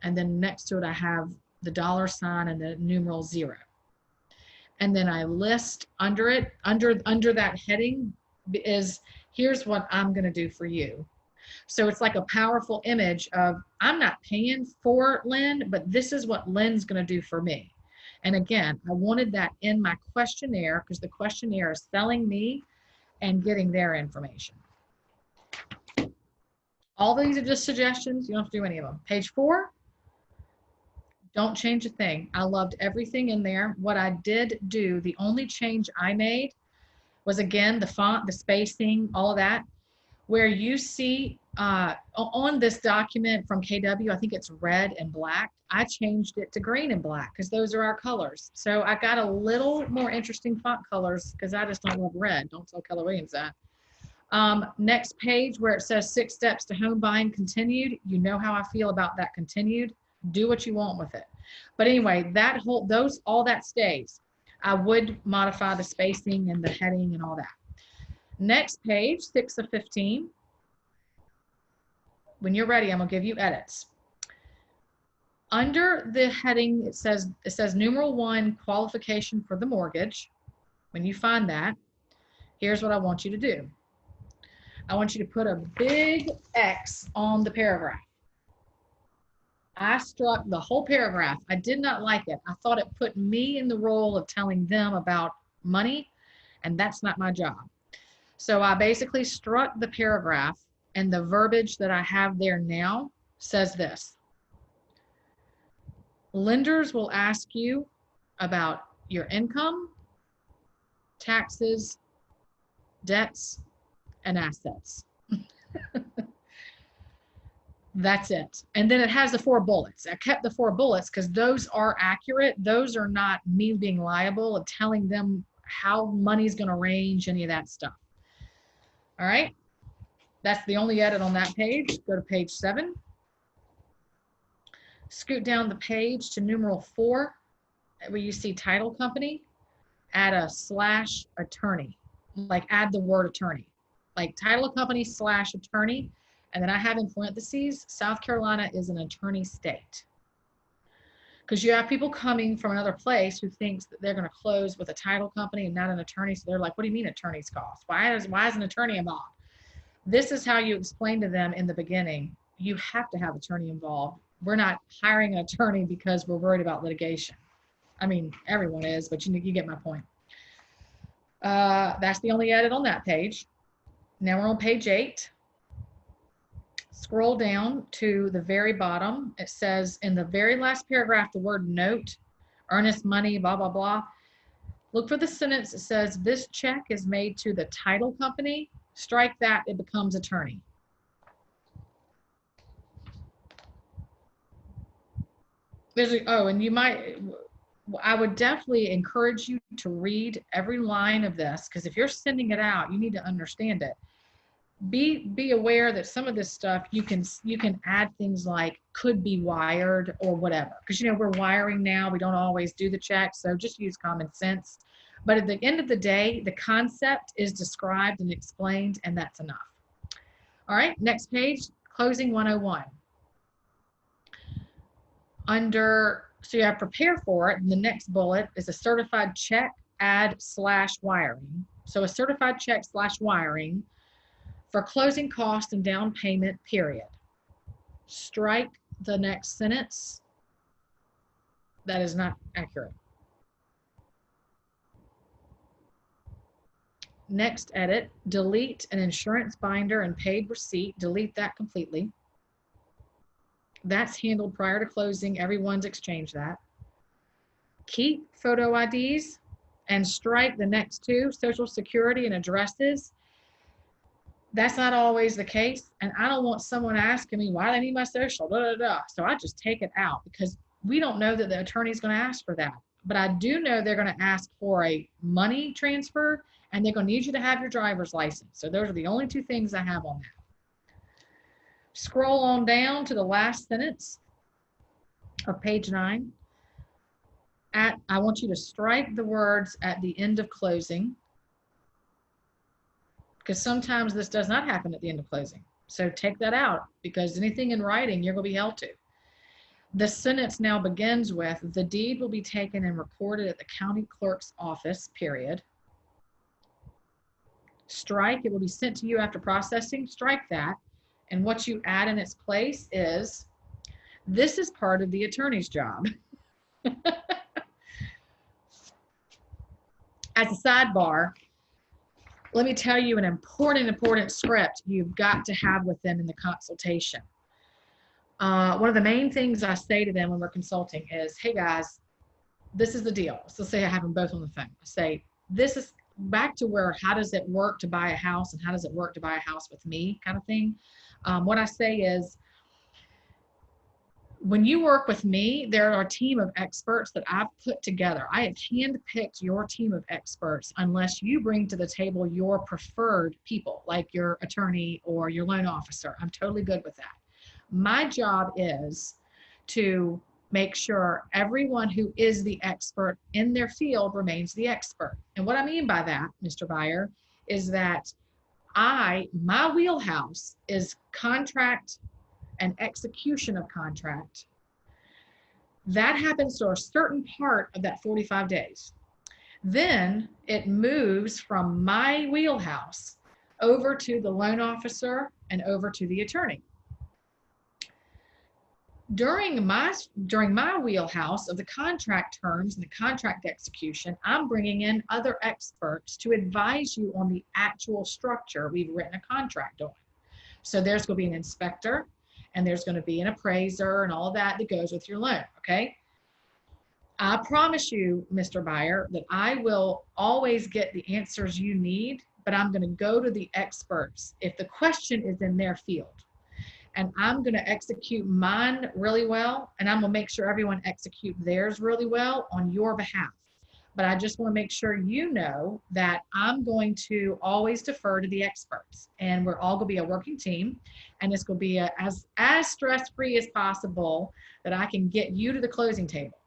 And then next to it, I have the $ and the numeral 0. And then I list under it, under that heading is, here's what I'm going to do for you. So it's like a powerful image of, I'm not paying for Lynn, but this is what Lynn's going to do for me. And again, I wanted that in my questionnaire because the questionnaire is selling me and getting their information. All these are just suggestions. You don't have to do any of them. Page 4. Don't change a thing. I loved everything in there. What I did do, the only change I made was, again, the font, the spacing, all of that. Where you see on this document from KW, I think it's red and black. I changed it to green and black because those are our colors. So I got a little more interesting font colors because I just don't love red. Don't tell Keller Williams that. Next page where it says 6 steps to home buying continued. You know how I feel about that continued. Do what you want with it. But anyway, that whole, all that stays. I would modify the spacing and the heading and all that. Next page, 6 of 15. When you're ready, I'm gonna give you edits. Under the heading, it says numeral 1, qualification for the mortgage. When you find that, here's what I want you to do. I want you to put a big X on the paragraph. I struck the whole paragraph. I did not like it. I thought it put me in the role of telling them about money, and that's not my job. So I basically struck the paragraph, and the verbiage that I have there now says this. Lenders will ask you about your income, taxes, debts, and assets. That's it. And then it has the 4 bullets. I kept the 4 bullets because those are accurate. Those are not me being liable and telling them how money's going to range, any of that stuff. All right. That's the only edit on that page. Go to page 7. Scoot down the page to numeral 4, where you see title company. Add a /attorney, like add the word attorney, like title company /attorney. And then I have in parentheses, South Carolina is an attorney state. Because you have people coming from another place who thinks that they're going to close with a title company and not an attorney. So they're like, what do you mean attorney's cost? Why is an attorney involved? This is how you explain to them in the beginning. You have to have attorney involved. We're not hiring an attorney because we're worried about litigation. I mean, everyone is, but you get my point. That's the only edit on that page. Now we're on page 8. Scroll down to the very bottom. It says in the very last paragraph, the word note, earnest money, blah, blah, blah. Look for the sentence that says this check is made to the title company. Strike that, it becomes attorney. And you might, I would definitely encourage you to read every line of this, because if you're sending it out, you need to understand it. Be aware that some of this stuff you can add things like could be wired or whatever, because we're wiring now, we don't always do the checks, so just use common sense. But at the end of the day, the concept is described and explained, and that's enough. All right, next page, closing 101. So you have prepare for it, and the next bullet is a certified check, add /wiring. So a certified check /wiring for closing costs and down payment, period. Strike the next sentence. That is not accurate. Next edit, delete an insurance binder and paid receipt. Delete that completely. That's handled prior to closing. Everyone's exchanged that. Keep photo IDs and strike the next 2, social security and addresses. That's not always the case. And I don't want someone asking me why they need my social, blah, blah, blah. So I just take it out because we don't know that the attorney's going to ask for that. But I do know they're going to ask for a money transfer, and they're going to need you to have your driver's license. So those are the only 2 things I have on that. Scroll on down to the last sentence of page 9. I want you to strike the words at the end of closing, because sometimes this does not happen at the end of closing. So take that out, because anything in writing you're going to be held to. The sentence now begins with, the deed will be taken and recorded at the county clerk's office, period. Strike, it will be sent to you after processing. Strike that. And what you add in its place is, this is part of the attorney's job. As a sidebar, let me tell you an important script you've got to have with them in the consultation. One of the main things I say to them when we're consulting is, hey guys, this is the deal. So say I have them both on the phone. I say, this is back to where, how does it work to buy a house and how does it work to buy a house with me kind of thing. What I say is, when you work with me, there are a team of experts that I've put together. I have handpicked your team of experts unless you bring to the table your preferred people, like your attorney or your loan officer. I'm totally good with that. My job is to make sure everyone who is the expert in their field remains the expert. And what I mean by that, Mr. Buyer, is that my wheelhouse is contract and execution of contract. That happens to a certain part of that 45 days. Then it moves from my wheelhouse over to the loan officer and over to the attorney. During my wheelhouse of the contract terms and the contract execution, I'm bringing in other experts to advise you on the actual structure we've written a contract on. So there's going to be an inspector, and there's going to be an appraiser and all that goes with your loan, okay? I promise you, Mr. Buyer, that I will always get the answers you need, but I'm going to go to the experts if the question is in their field. And I'm going to execute mine really well, and I'm going to make sure everyone execute theirs really well on your behalf. But I just want to make sure you know that I'm going to always defer to the experts, and we're all going to be a working team, and it's going to be as stress-free as possible that I can get you to the closing table.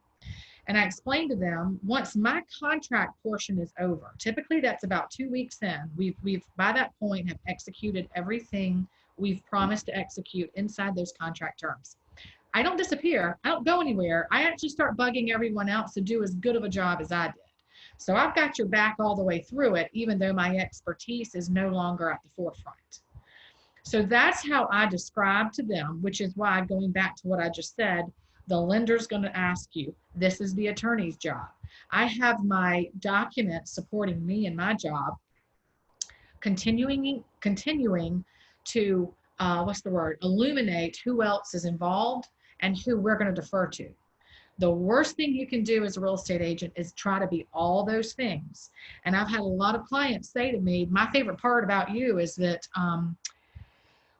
And I explained to them, once my contract portion is over, typically that's about 2 weeks in, we've by that point have executed everything we've promised to execute inside those contract terms. I don't disappear. I don't go anywhere. I actually start bugging everyone else to do as good of a job as I did. So I've got your back all the way through it, even though my expertise is no longer at the forefront. So that's how I describe to them, which is why, going back to what I just said, the lender's going to ask you, this is the attorney's job. I have my documents supporting me in my job, continuing to, illuminate who else is involved and who we're going to defer to. The worst thing you can do as a real estate agent is try to be all those things. And I've had a lot of clients say to me, my favorite part about you is that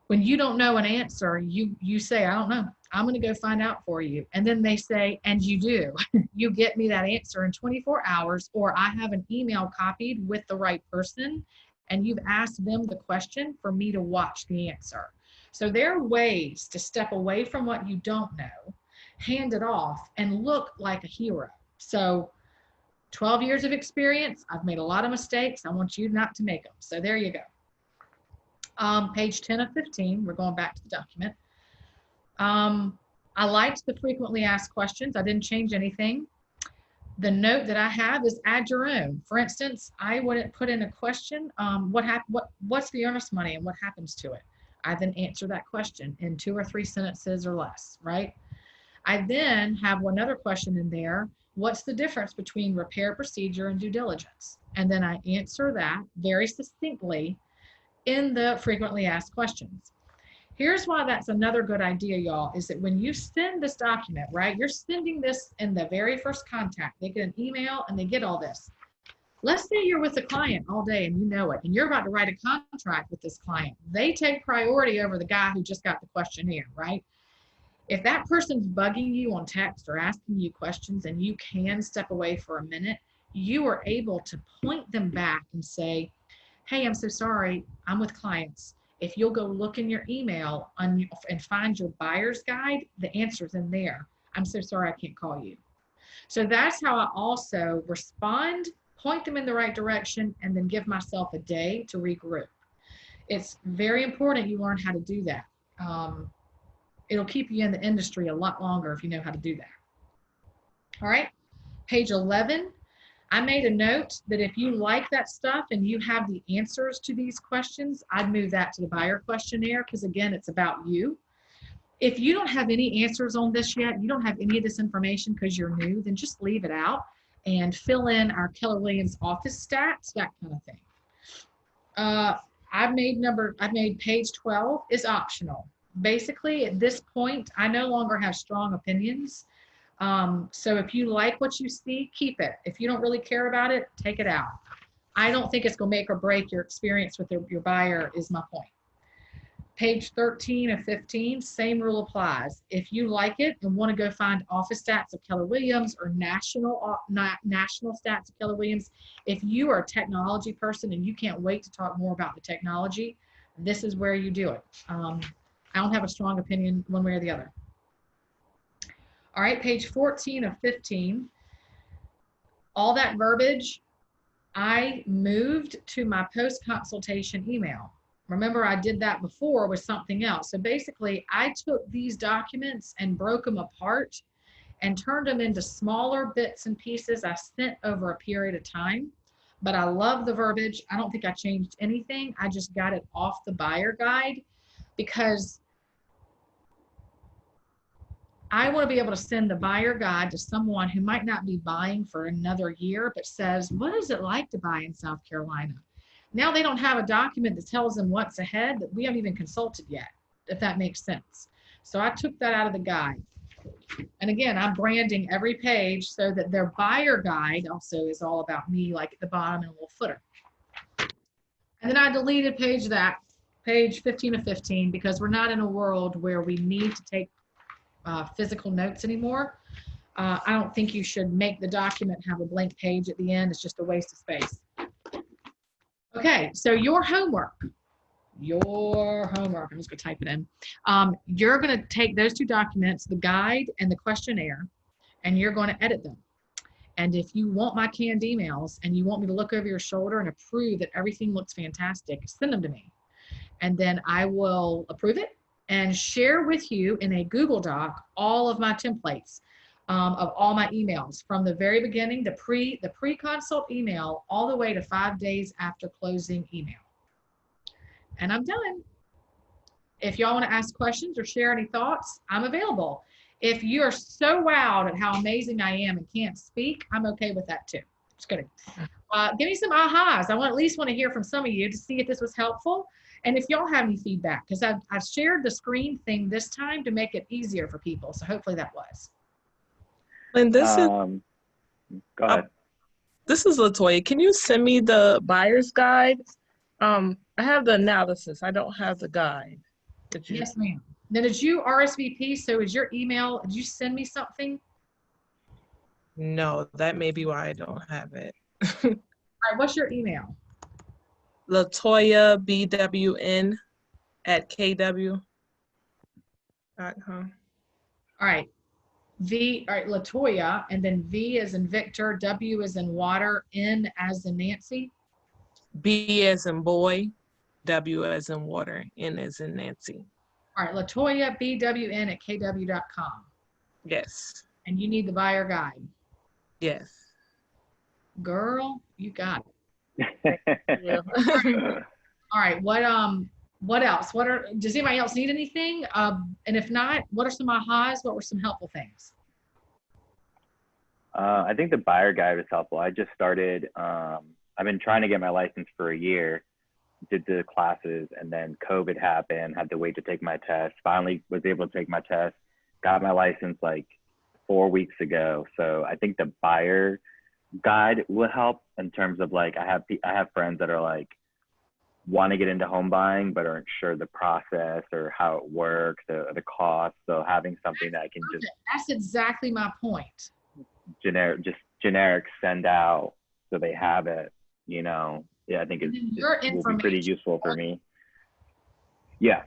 when you don't know an answer, you say, I don't know, I'm going to go find out for you. And then they say, and you do. You get me that answer in 24 hours, or I have an email copied with the right person, and you've asked them the question for me to watch the answer. So there are ways to step away from what you don't know, hand it off, and look like a hero. So 12 years of experience, I've made a lot of mistakes. I want you not to make them. So there you go. Page 10 of 15, we're going back to the document. I liked the frequently asked questions. I didn't change anything. The note that I have is add your own. For instance, I wouldn't put in a question, what's the earnest money and what happens to it? I then answer that question in 2 or 3 sentences or less, right? I then have one other question in there. What's the difference between repair procedure and due diligence? And then I answer that very succinctly in the frequently asked questions. Here's why that's another good idea, y'all, is that when you send this document, right, you're sending this in the very first contact. They get an email and they get all this. Let's say you're with a client all day and you know it, and you're about to write a contract with this client. They take priority over the guy who just got the questionnaire, right? If that person's bugging you on text or asking you questions and you can step away for a minute, you are able to point them back and say, hey, I'm so sorry, I'm with clients. If you'll go look in your email and find your buyer's guide, the answer's in there. I'm so sorry I can't call you. So that's how I also respond, point them in the right direction, and then give myself a day to regroup. It's very important you learn how to do that. It'll keep you in the industry a lot longer if you know how to do that. All right, page 11. I made a note that if you like that stuff and you have the answers to these questions, I'd move that to the buyer questionnaire, because again, it's about you. If you don't have any answers on this yet, you don't have any of this information because you're new, then just leave it out and fill in our Keller Williams office stats, that kind of thing. I've made page 12 is optional. Basically, at this point, I no longer have strong opinions. So if you like what you see, keep it. If you don't really care about it, take it out. I don't think it's going to make or break your experience with your buyer, is my point. Page 13 of 15, same rule applies. If you like it and want to go find office stats of Keller Williams or national stats of Keller Williams, if you are a technology person and you can't wait to talk more about the technology, this is where you do it. I don't have a strong opinion one way or the other. All right, page 14 of 15, all that verbiage I moved to my post-consultation email. Remember, I did that before with something else. So basically, I took these documents and broke them apart and turned them into smaller bits and pieces I sent over a period of time. But I love the verbiage. I don't think I changed anything. I just got it off the buyer guide because I want to be able to send the buyer guide to someone who might not be buying for another year, but says, what is it like to buy in South Carolina? Now they don't have a document that tells them what's ahead that we haven't even consulted yet, if that makes sense. So I took that out of the guide. And again, I'm branding every page so that their buyer guide also is all about me, like at the bottom and a little footer. And then I deleted page 15 of 15, because we're not in a world where we need to take physical notes anymore. I don't think you should make the document have a blank page at the end. It's just a waste of space. Okay, so your homework, I'm just gonna type it in. You're gonna take those two documents, the guide and the questionnaire, and you're gonna edit them. And if you want my canned emails and you want me to look over your shoulder and approve that everything looks fantastic, send them to me. And then I will approve it and share with you in a Google Doc all of my templates of all my emails from the very beginning, the pre-consult email, all the way to 5 days after closing email. And I'm done. If y'all want to ask questions or share any thoughts, I'm available. If you are so wowed at how amazing I am and can't speak, I'm okay with that too. Just kidding. Give me some ahas. I at least want to hear from some of you to see if this was helpful. And if y'all have any feedback, because I've shared the screen thing this time to make it easier for people. So hopefully that was. And this is, Go ahead. this is LaToya. Can you send me the buyer's guide? I have the analysis. I don't have the guide. Yes, ma'am. Then did you RSVP? So is your email, did you send me something? No, that may be why I don't have it. All right, what's your email? LaToya BWN@kw.com. All right. All right, LaToya, and then V as in Victor, W as in water, N as in Nancy. B as in boy, W as in water, N as in Nancy. All right, LaToya BWN@kw.com. Yes. And you need the buyer guide. Yes. Girl, you got Yeah. it. All right, what else? Does anybody else need anything? And if not, what are some ahas? What were some helpful things? I think the buyer guide was helpful. I just started, I've been trying to get my license for a year, did the classes, and then COVID happened, had to wait to take my test. Finally was able to take my test, got my license like 4 weeks ago. So I think the buyer guide will help in terms of like, I have friends that are like, want to get into home buying, but aren't sure the process or how it works, the cost. So having something that I can That's exactly my point. generic send out so they have it, you know. Yeah, I think it will be pretty useful for me. Yeah,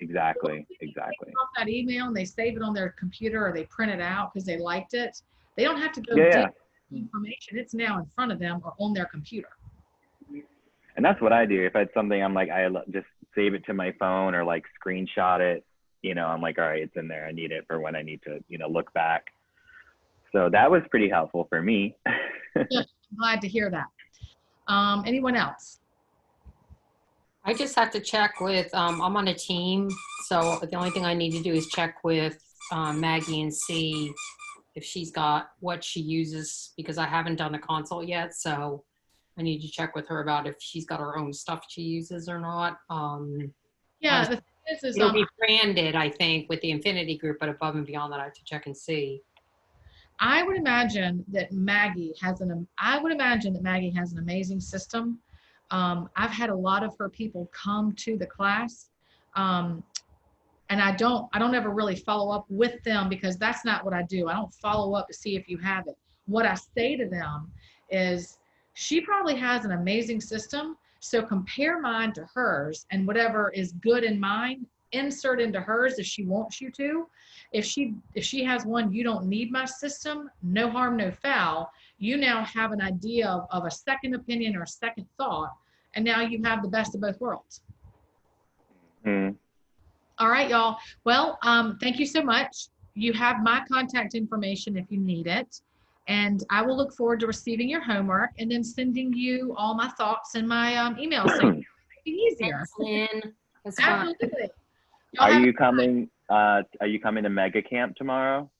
exactly. Off that email and they save it on their computer or they print it out because they liked it. They don't have to go Yeah. dig information. It's now in front of them or on their computer. And that's what I do. If it's something, I'm like, just save it to my phone or like screenshot it. You know, I'm like, all right, it's in there. I need it for when I need to, you know, look back. So that was pretty helpful for me. Good. I'm glad to hear that. Anyone else? I just have to check with, I'm on a team, so the only thing I need to do is check with Maggie and see if she's got what she uses, because I haven't done a consult yet, so I need to check with her about if she's got her own stuff she uses or not. Yeah, the thing is It'll be branded, I think, with the Infinity Group, but above and beyond that, I have to check and see. I would imagine that Maggie has an amazing system. I've had a lot of her people come to the class. And I don't ever really follow up with them because that's not what I do. I don't follow up to see if you have it. What I say to them is, she probably has an amazing system. So compare mine to hers, and whatever is good in mine, insert into hers if she wants you to. If she has one, you don't need my system, no harm, no foul. You now have an idea of a second opinion or a second thought, and now you have the best of both worlds. Mm. All right, y'all. Well, thank you so much. You have my contact information if you need it. And I will look forward to receiving your homework and then sending you all my thoughts in my email so it's easier. Thanks, Lynn. That's fine. Absolutely. Y'all Are have- you coming to Mega Camp tomorrow?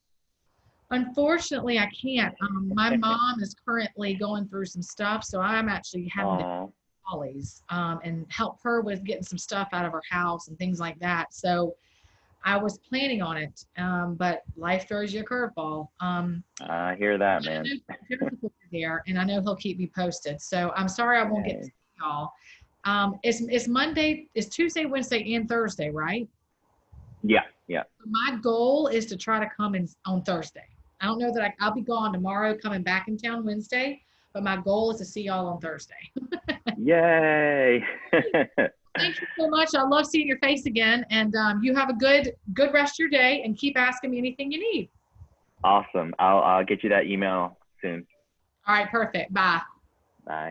Unfortunately, I can't. My mom is currently going through some stuff, so I'm actually having to Oh, Ollie's and help her with getting some stuff out of her house and things like that. So I was planning on it, but life throws you a curveball. I hear that, man. I know Joseph will be there, and I know he'll keep me posted. So I'm sorry I won't get to see y'all. It's Monday, it's Tuesday, Wednesday, and Thursday, right? Yeah. My goal is to try to come in on Thursday. I don't know that I'll be gone tomorrow, coming back in town Wednesday, but my goal is to see y'all on Thursday. Yay. Thank you so much. I love seeing your face again, and you have a good rest of your day, and keep asking me anything you need. Awesome. I'll get you that email soon. All right, perfect. Bye. Bye.